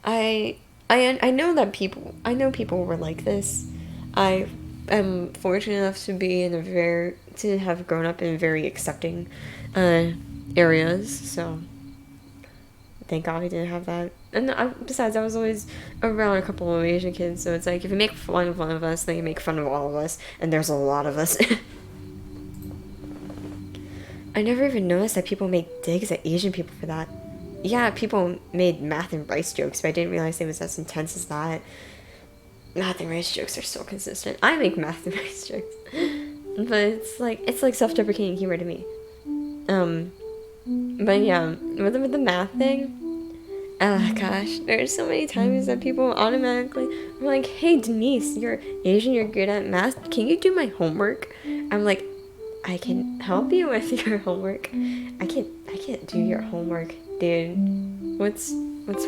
I know people were like this. I am fortunate enough to have grown up in very accepting areas, so thank God I didn't have that. And besides, I was always around a couple of Asian kids, so it's like if you make fun of one of us, then you make fun of all of us, and there's a lot of us. I never even noticed that people make digs at Asian people for that. Yeah, people made math and rice jokes, but I didn't realize it was as intense as that. Math and rice jokes are so consistent. I make math and rice jokes. But it's like self-deprecating humor to me. But yeah, with the math thing, gosh, there's so many times that people automatically are like, hey Denise, you're Asian, you're good at math, can you do my homework? I'm like, I can help you with your homework. I can't do your homework, dude. What's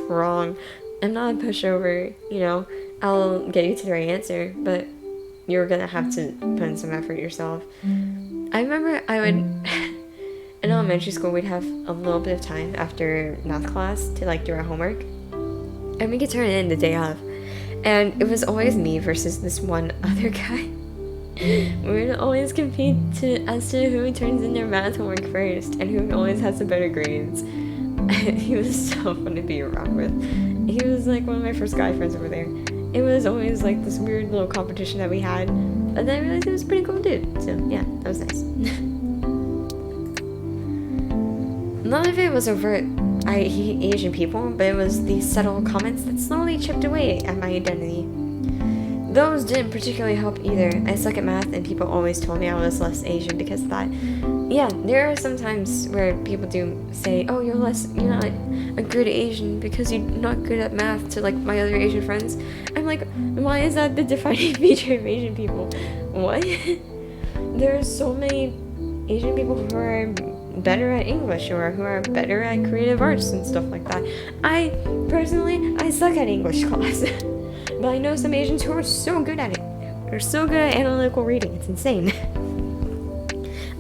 wrong? I'm not a pushover, you know. I'll get you to the right answer, but you're gonna have to put in some effort yourself. I remember in elementary school, we'd have a little bit of time after math class to like do our homework, and we could turn it in the day of. And it was always me versus this one other guy. We would always compete as to who turns in their math homework first and who always has the better grades. He was so fun to be around with. He was like one of my first guy friends over there. It was always like this weird little competition that we had, and then I realized it was a pretty cool dude. So yeah, that was nice. None of it was overt. I hate Asian people, but it was these subtle comments that slowly chipped away at my identity. Those didn't particularly help either. I suck at math, and people always told me I was less Asian because of that. Yeah, there are some times where people do say, oh, you're not a good Asian because you're not good at math to like my other Asian friends. I'm like, why is that the defining feature of Asian people? What? There are so many Asian people who are better at English or who are better at creative arts and stuff like that. I suck at English class. But I know some Asians who are so good at it. They're so good at analytical reading. It's insane.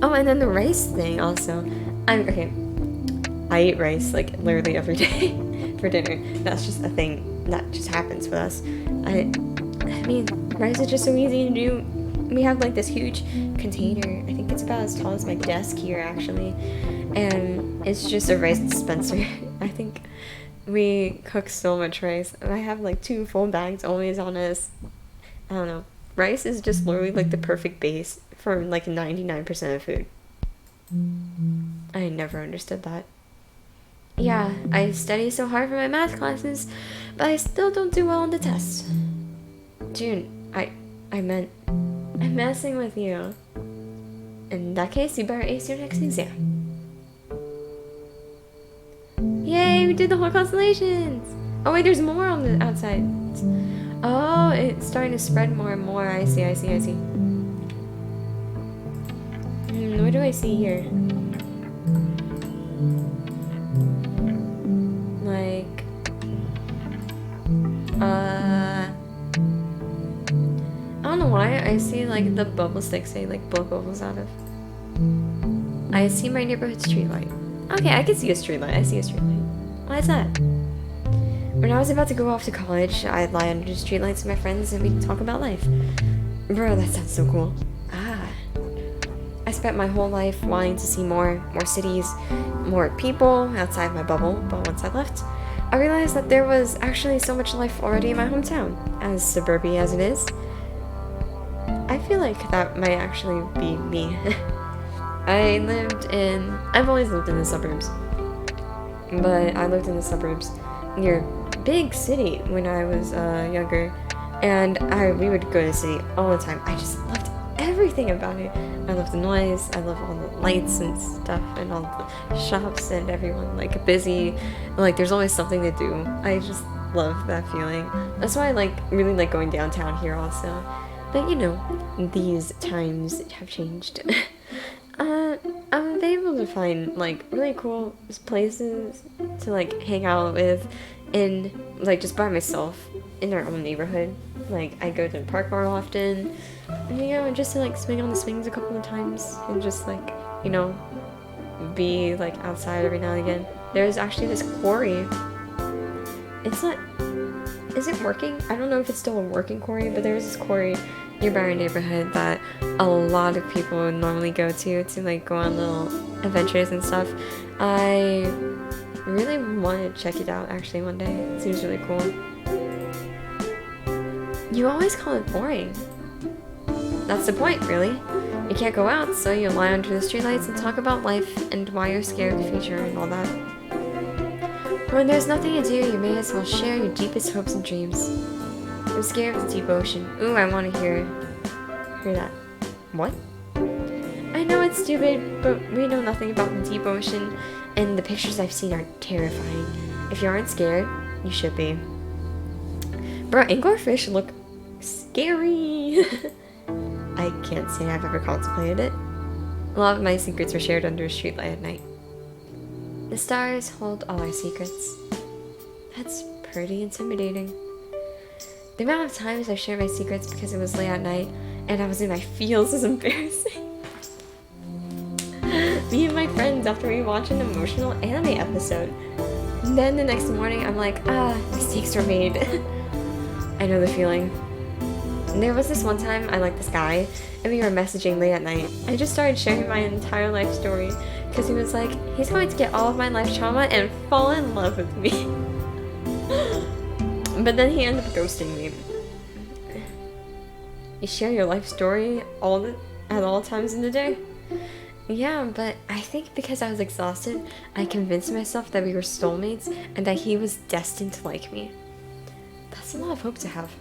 Oh, and then the rice thing also. I eat rice like literally every day for dinner. That's just a thing that just happens with us. I mean, rice is just so easy to do. We have like this huge container. I think it's about as tall as my desk here actually. And it's just a rice dispenser. I think we cook so much rice. I have like 2 full bags always on us. I don't know. Rice is just literally like the perfect base for like 99% of food. I never understood that. Yeah, I study so hard for my math classes, but I still don't do well on the tests. June, I'm messing with you. In that case, you better ace your next exam. Yay, we did the whole constellations! Oh wait, there's more on the outside. Oh, it's starting to spread more and more. I see. What do I see here? Like, I don't know why I see like the bubble sticks they like blow bubbles out of. I see my neighborhood street light. Okay, I can see a street light. I see a street light. Why is that? When I was about to go off to college, I'd lie under the streetlights with my friends and we'd talk about life. Bro, that sounds so cool. I spent my whole life wanting to see more cities, more people outside my bubble, but once I left, I realized that there was actually so much life already in my hometown, as suburby as it is. I feel like that might actually be me. I've always lived in the suburbs, but I lived in the suburbs near a big city when I was younger, and we would go to the city all the time. I just loved everything about it. I love the noise, I love all the lights and stuff, and all the shops and everyone like busy, like there's always something to do. I just love that feeling. That's why I really like going downtown here also. But you know, these times have changed. I'm able to find like really cool places to like hang out with in like just by myself in our own neighborhood. Like I go to the park more often, and, you know, just to like swing on the swings a couple of times and just like, you know, be like outside every now and again. There's actually this quarry. Is it working? I don't know if it's still a working quarry, but there's this quarry nearby our neighborhood that a lot of people normally go to like go on little adventures and stuff. I really want to check it out actually one day. It seems really cool. You always call it boring. That's the point, really. You can't go out, so you lie under the streetlights and talk about life and why you're scared of the future and all that. When there's nothing to do, you may as well share your deepest hopes and dreams. I'm scared of the deep ocean. Ooh, I want to hear that. What? I know it's stupid, but we know nothing about the deep ocean, and the pictures I've seen are terrifying. If you aren't scared, you should be. Bro, anglerfish look scary. I can't say I've ever contemplated it. A lot of my secrets were shared under a streetlight at night. The stars hold all our secrets. That's pretty intimidating. The amount of times I've shared my secrets because it was late at night and I was in my feels is embarrassing. Me and my friends after we watch an emotional anime episode. And then the next morning I'm like, mistakes were made. I know the feeling. And there was this one time I liked this guy and we were messaging late at night. I just started sharing my entire life story because he was like, he's going to get all of my life trauma and fall in love with me. But then he ended up ghosting me. You share your life story at all times in the day? Yeah, but I think because I was exhausted, I convinced myself that we were soulmates and that he was destined to like me. That's a lot of hope to have.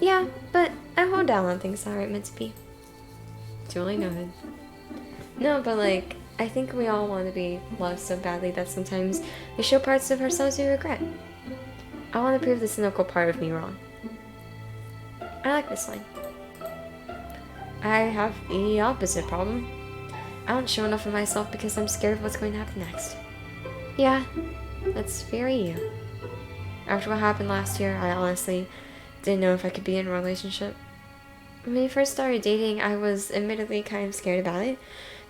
Yeah, but I hold down on things that aren't meant to be. Duly noted. No, but like, I think we all want to be loved so badly that sometimes we show parts of ourselves we regret. I want to prove the cynical part of me wrong. I like this line. I have the opposite problem. I don't show enough of myself because I'm scared of what's going to happen next. Yeah, that's very you. After what happened last year, I honestly didn't know if I could be in a relationship. When we first started dating, I was admittedly kind of scared about it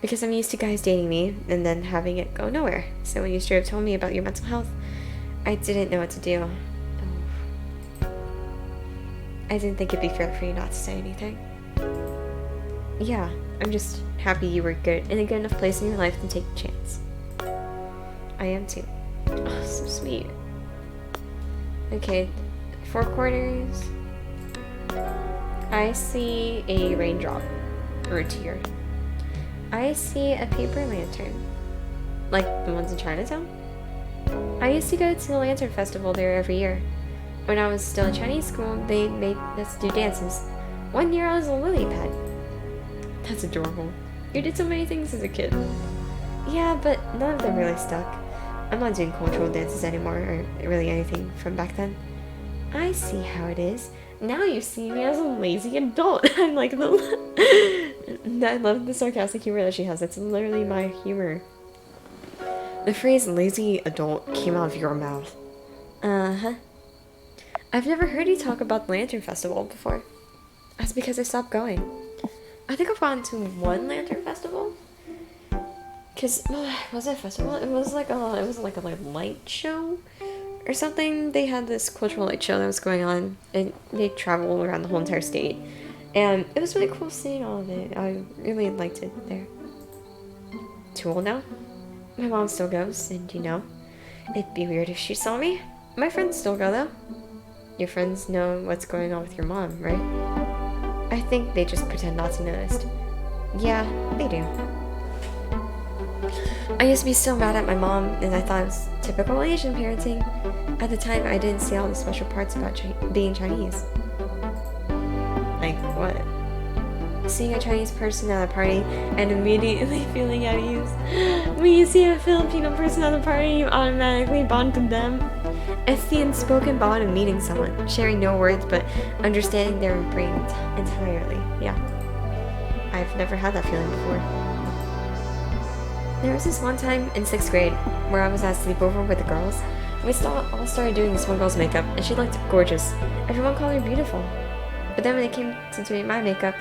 because I'm used to guys dating me and then having it go nowhere. So when you straight up told me about your mental health, I didn't know what to do. I didn't think it'd be fair for you not to say anything. Yeah, I'm just happy you were good in a good enough place in your life to take a chance. I am too. Oh, so sweet. Okay, 4 quarters. I see a raindrop or a tear. I see a paper lantern, like the ones in Chinatown. I used to go to the Lantern Festival there every year. When I was still in Chinese school, they made us do dances. One year I was a lily pad. That's adorable. You did so many things as a kid. Yeah, but none of them really stuck. I'm not doing cultural dances anymore, or really anything from back then. I see how it is. Now you see me as a lazy adult. I'm like I love the sarcastic humor that she has. It's literally my humor. The phrase lazy adult came out of your mouth. Uh-huh. I've never heard you talk about the Lantern Festival before. That's because I stopped going. I think I've gone to one Lantern Festival. Cause was it a festival? It was like a light show or something. They had this cultural light show that was going on, and they traveled around the whole entire state, and it was really cool seeing all of it. I really liked it there. Too old now. My mom still goes, and you know, it'd be weird if she saw me. My friends still go though. Your friends know what's going on with your mom, right? I think they just pretend not to notice. Yeah, they do. I used to be so mad at my mom, and I thought it was typical Asian parenting. At the time, I didn't see all the special parts about being Chinese. Like, what? Seeing a Chinese person at a party and immediately feeling at ease. When you see a Filipino person at a party, you automatically bond with them. It's the unspoken bond of meeting someone, sharing no words but understanding their brain entirely. Yeah. I've never had that feeling before. There was this one time in 6th grade where I was at sleepover with the girls. We all started doing this one girl's makeup, and she looked gorgeous. Everyone called her beautiful. But then when it came to doing my makeup,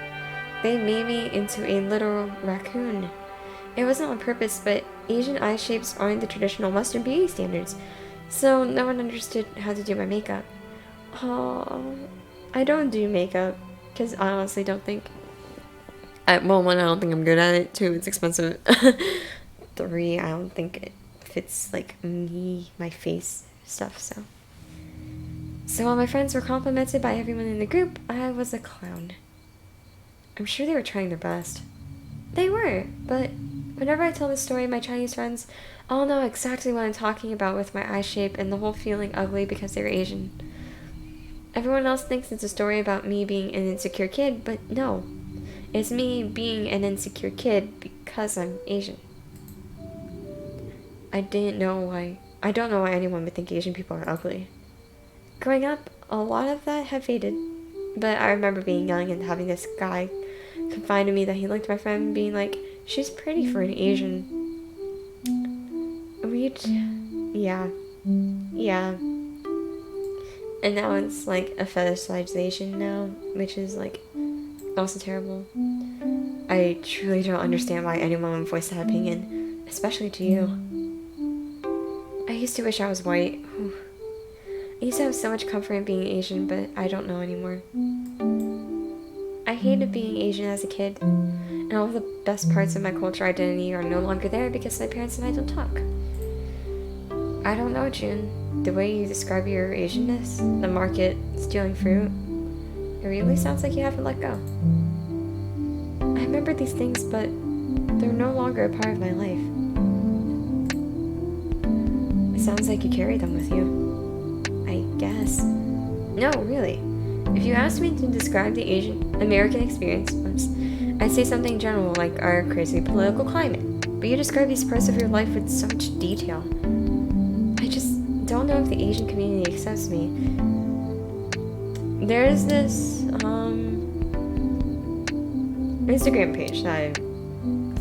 they made me into a literal raccoon. It wasn't on purpose, but Asian eye shapes aren't the traditional Western beauty standards, so no one understood how to do my makeup. Oh, I don't do makeup, because I honestly don't think... well, one, I don't think I'm good at it. 2, it's expensive. 3, I don't think it fits, like, me, my face stuff, so... So while my friends were complimented by everyone in the group, I was a clown. I'm sure they were trying their best. They were, but whenever I tell this story, my Chinese friends all know exactly what I'm talking about with my eye shape and the whole feeling ugly because they're Asian. Everyone else thinks it's a story about me being an insecure kid, but no. It's me being an insecure kid because I'm Asian. I don't know why anyone would think Asian people are ugly. Growing up, a lot of that had faded, but I remember being young and having this guy confide to me that he liked my friend and being like, she's pretty for an Asian. Yeah. And now it's like a fetishization now, which is like also terrible. I truly don't understand why anyone would voice that opinion, especially to you. I used to wish I was white. I used to have so much comfort in being Asian, but I don't know anymore. I hated being Asian as a kid, and all of the best parts of my culture identity are no longer there because my parents and I don't talk. I don't know, June. The way you describe your Asianness, the market, stealing fruit, it really sounds like you haven't let go. I remember these things, but they're no longer a part of my life. It sounds like you carry them with you. I guess. No, really. If you asked me to describe the Asian American experience, I'd say something general like our crazy political climate. But you describe these parts of your life with so much detail. I just don't know if the Asian community accepts me. There's this Instagram page that I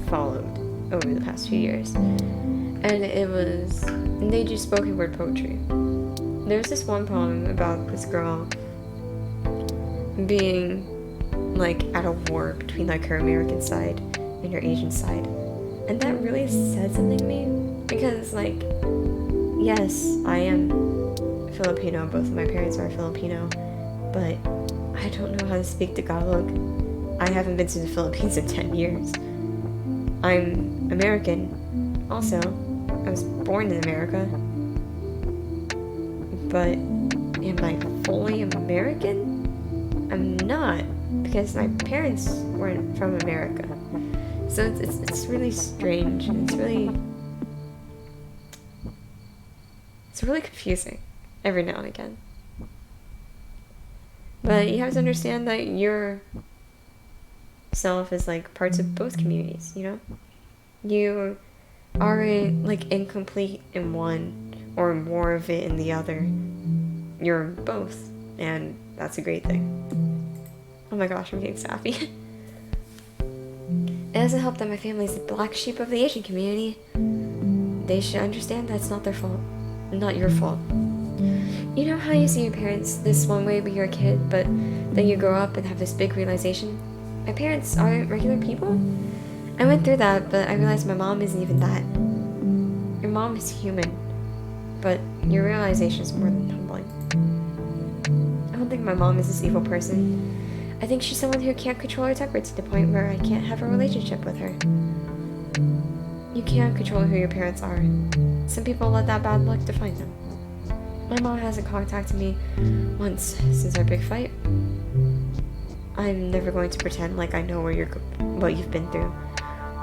followed over the past few years. And they do spoken word poetry. There's this one poem about this girl being like at a war between like her American side and her Asian side. And that really said something to me because like, yes, I am Filipino, both of my parents are Filipino, but I don't know how to speak Tagalog. I haven't been to the Philippines in 10 years. I'm American also. I was born in America. But am I fully American? I'm not, because my parents weren't from America. So it's really strange, and it's really confusing every now and again. But you have to understand that your self is like parts of both communities, you know? You are like incomplete in one or more of it in the other. You're both, and that's a great thing. Oh my gosh, I'm getting sappy. It doesn't help that my family's the black sheep of the Asian community. They should understand that's not their fault, not your fault. You know how you see your parents this one way when you're a kid, but then you grow up and have this big realization? My parents aren't regular people? I went through that, but I realized my mom isn't even that. Your mom is human, but your realization is more than humbling. I don't think my mom is this evil person. I think she's someone who can't control her temper to the point where I can't have a relationship with her. You can't control who your parents are. Some people let that bad luck define them. My mom hasn't contacted me once since our big fight. I'm never going to pretend like I know what you've been through.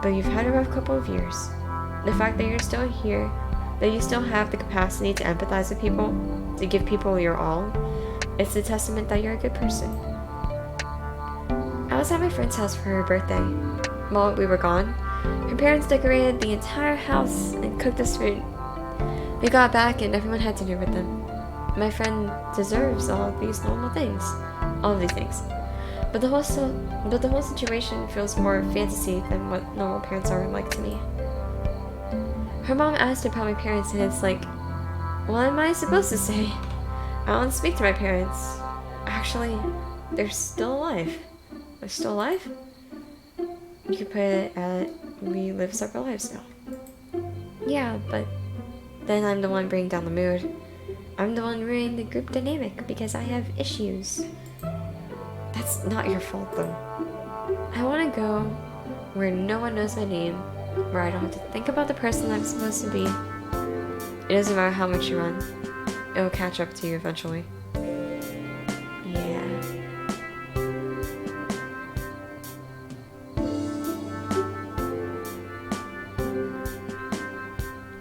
But you've had a rough couple of years. The fact that you're still here, that you still have the capacity to empathize with people, to give people your all, it's a testament that you're a good person. I was at my friend's house for her birthday. While we were gone, her parents decorated the entire house and cooked us food. We got back and everyone had dinner with them. My friend deserves all of these normal things. All of these things. But the whole situation feels more fantasy than what normal parents are like to me. Her mom asked about my parents and it's like, what am I supposed to say? I don't speak to my parents. Actually, they're still alive. They're still alive? You could put it at, we live separate lives now. Yeah, but then I'm the one bringing down the mood. I'm the one ruining the group dynamic because I have issues. That's not your fault though. I want to go where no one knows my name, where I don't have to think about the person I'm supposed to be. It doesn't matter how much you run. It'll catch up to you eventually. Yeah.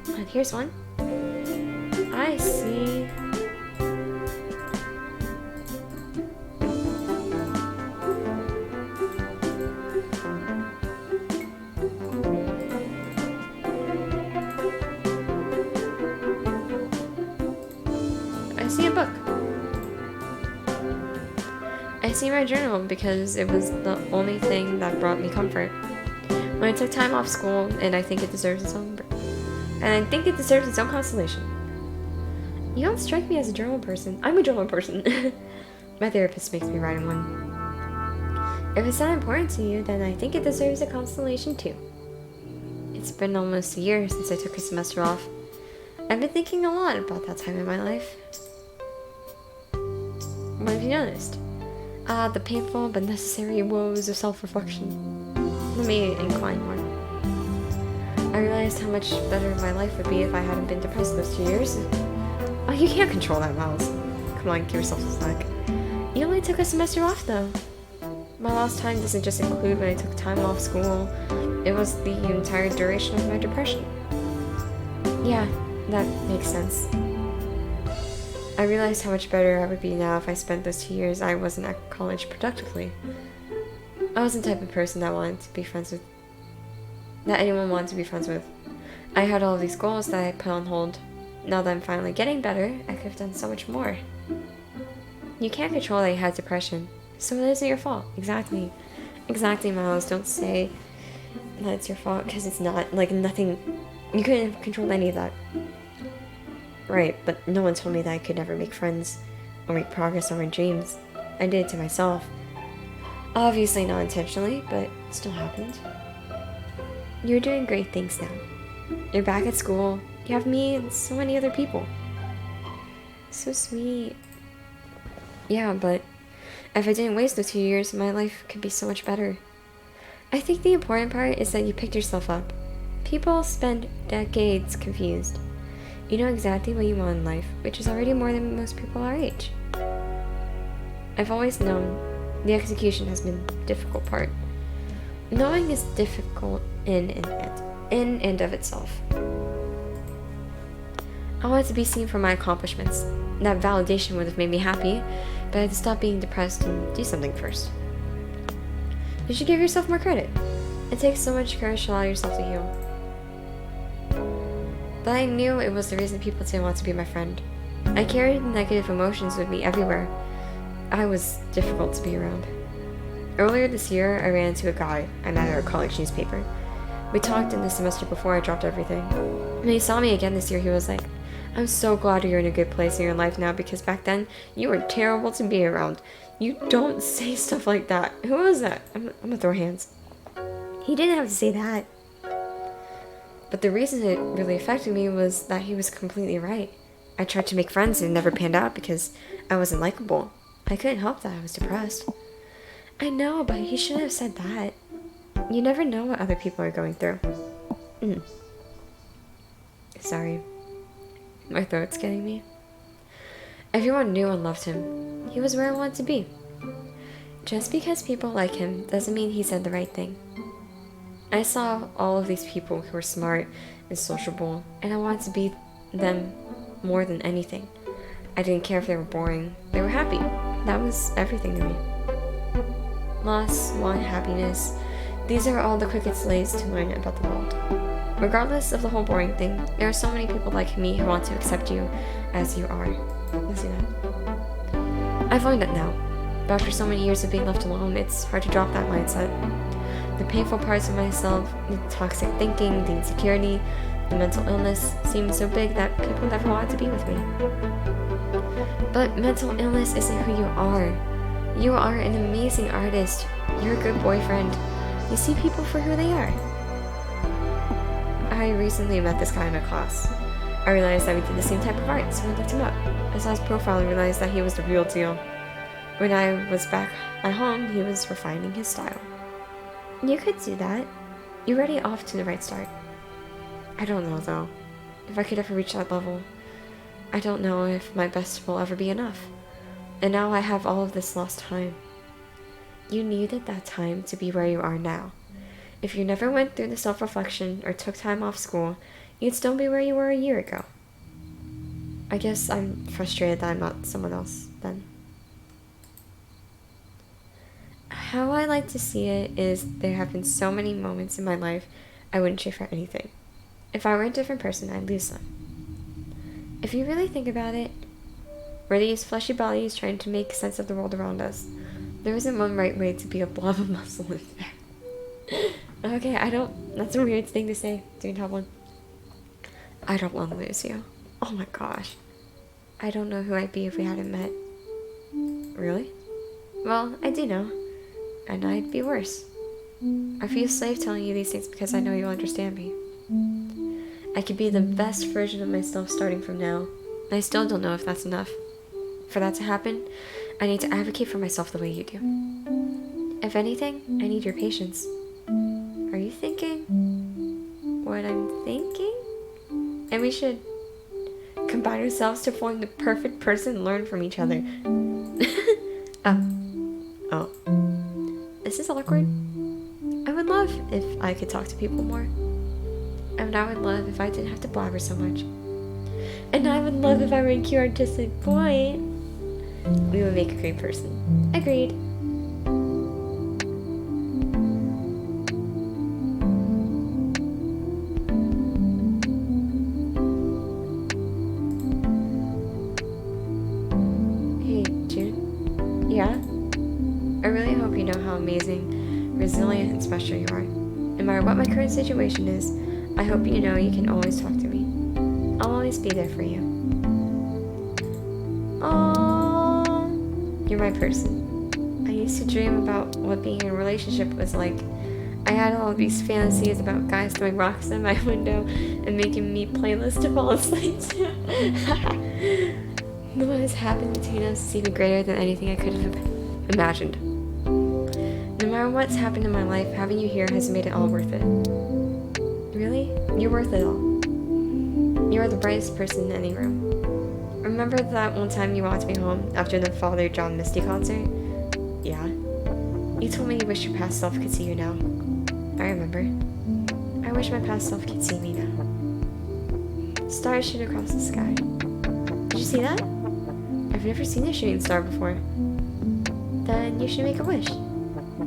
And here's one. I see. I see a book. I see my journal because it was the only thing that brought me comfort. When I took time off school, and I think it deserves its own consolation. You don't strike me as a journal person. I'm a journal person. My therapist makes me write in one. If it's that important to you, then I think it deserves a consolation too. It's been almost a year since I took a semester off. I've been thinking a lot about that time in my life. What have you noticed? The painful but necessary woes of self-reflection. Let me incline more. I realized how much better my life would be if I hadn't been depressed those 2 years. Oh, you can't control that, Miles. Come on, give yourself a slack. You only took a semester off, though. My lost time doesn't just include when I took time off school. It was the entire duration of my depression. Yeah, that makes sense. I realized how much better I would be now if I spent those 2 years I wasn't at college productively. I wasn't the type of person that anyone wanted to be friends with. I had all of these goals that I put on hold. Now that I'm finally getting better, I could have done so much more. You can't control that you had depression, so it isn't your fault. Exactly. Exactly, Miles. Don't say that it's your fault, because it's not. Like, nothing. You couldn't have controlled any of that. Right, but no one told me that I could never make friends or make progress on my dreams. I did it to myself. Obviously not intentionally, but it still happened. You're doing great things now. You're back at school. You have me and so many other people. So sweet. Yeah, but if I didn't waste those 2 years, my life could be so much better. I think the important part is that you picked yourself up. People spend decades confused. You know exactly what you want in life, which is already more than most people our age. I've always known the execution has been the difficult part. Knowing is difficult in and of itself. I wanted to be seen for my accomplishments. That validation would have made me happy, but I had to stop being depressed and do something first. You should give yourself more credit. It takes so much courage to allow yourself to heal. But I knew it was the reason people didn't want to be my friend. I carried negative emotions with me everywhere. I was difficult to be around. Earlier this year, I ran into a guy I met at our college newspaper. We talked in the semester before I dropped everything. When he saw me again this year, he was like, I'm so glad you're in a good place in your life now, because back then, you were terrible to be around. You don't say stuff like that. Who was that? I'm gonna throw hands. He didn't have to say that. But the reason it really affected me was that he was completely right. I tried to make friends and it never panned out because I wasn't likable. I couldn't help that I was depressed. I know, but he shouldn't have said that. You never know what other people are going through. Sorry. My throat's getting me. Everyone knew and loved him. He was where I wanted to be. Just because people like him doesn't mean he said the right thing. I saw all of these people who were smart and sociable, and I wanted to be them more than anything. I didn't care if they were boring. They were happy. That was everything to me. Loss, want, happiness. These are all the quickest ways to learn about the world. Regardless of the whole boring thing, there are so many people like me who want to accept you as you are. You see that? I've learned that now. But after so many years of being left alone, it's hard to drop that mindset. The painful parts of myself, the toxic thinking, the insecurity, the mental illness seem so big that people never wanted to be with me. But mental illness isn't who you are. You are an amazing artist. You're a good boyfriend. You see people for who they are. I recently met this guy in my class. I realized that we did the same type of art, so I looked him up. I saw his profile and realized that he was the real deal. When I was back at home, he was refining his style. You could do that. You're already off to the right start. I don't know, though, if I could ever reach that level. I don't know if my best will ever be enough. And now I have all of this lost time. You needed that time to be where you are now. If you never went through the self-reflection or took time off school, you'd still be where you were a year ago. I guess I'm frustrated that I'm not someone else, then. How I like to see it is there have been so many moments in my life I wouldn't trade for anything. If I were a different person, I'd lose them. If you really think about it, we're these fleshy bodies trying to make sense of the world around us. There isn't one right way to be a blob of muscle and fat. Okay, that's a weird thing to say. Do you have one? I don't want to lose you. Oh my gosh. I don't know who I'd be if we hadn't met. Really? Well, I do know. And I'd be worse. I feel safe telling you these things because I know you'll understand me. I could be the best version of myself starting from now. And I still don't know if that's enough. For that to happen, I need to advocate for myself the way you do. If anything, I need your patience. Are you thinking what I'm thinking? And we should combine ourselves to form the perfect person and learn from each other. Oh. Is this awkward? I would love if I could talk to people more. And I would love if I didn't have to blabber so much. And I would love if I were a cute artistic boy. We would make a great person. Agreed. Hey, Jude. Yeah? I really hope you know how amazing, resilient, and special you are. No matter what my current situation is, I hope you know you can always talk to me. I'll always be there for you. Aww, you're my person. I used to dream about what being in a relationship was like. I had all of these fantasies about guys throwing rocks in my window and making me playlists to fall asleep to. What has happened between us is even greater than anything I could have imagined. No matter what's happened in my life, having you here has made it all worth it. Really? You're worth it all. You are the brightest person in any room. Remember that one time you walked me home after the Father John Misty concert? Yeah. You told me you wish your past self could see you now. I remember. I wish my past self could see me now. Stars shoot across the sky. Did you see that? I've never seen a shooting star before. Then you should make a wish.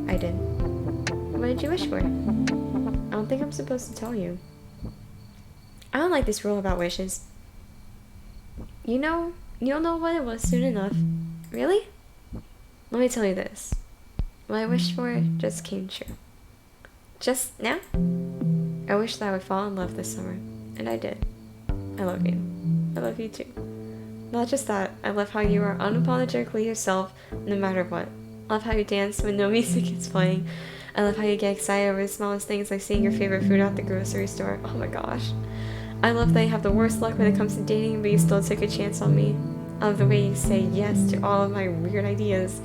I did. What did you wish for? I don't think I'm supposed to tell you. I don't like this rule about wishes. You'll know what it was soon enough. Really? Let me tell you this. What I wished for just came true. Just now? I wished that I would fall in love this summer. And I did. I love you. I love you too. Not just that, I love how you are unapologetically yourself no matter what. I love how you dance when no music is playing. I love how you get excited over the smallest things like seeing your favorite food at the grocery store. Oh my gosh. I love that you have the worst luck when it comes to dating, but you still took a chance on me. I love the way you say yes to all of my weird ideas.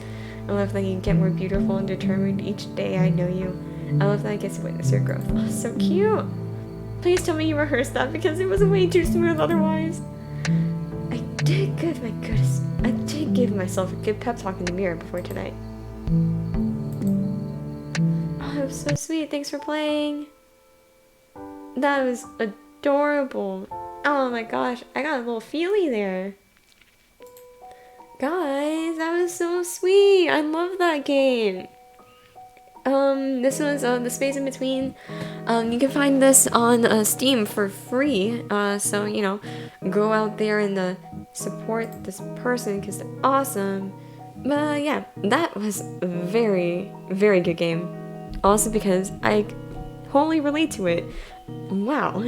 I love that you get more beautiful and determined each day I know you. I love that I get to witness your growth. Oh, so cute. Please tell me you rehearsed that because it was way too smooth otherwise. I did give myself a good pep talk in the mirror before tonight. Oh, that was so sweet. Thanks for playing. That was adorable. Oh my gosh, I got a little feely there. Guys, that was so sweet. I love that game. This was The Space in Between. You can find this on Steam for free. So, you know, go out there and support this person because they're awesome. But yeah, that was a very, very good game. Also because I wholly relate to it. Wow.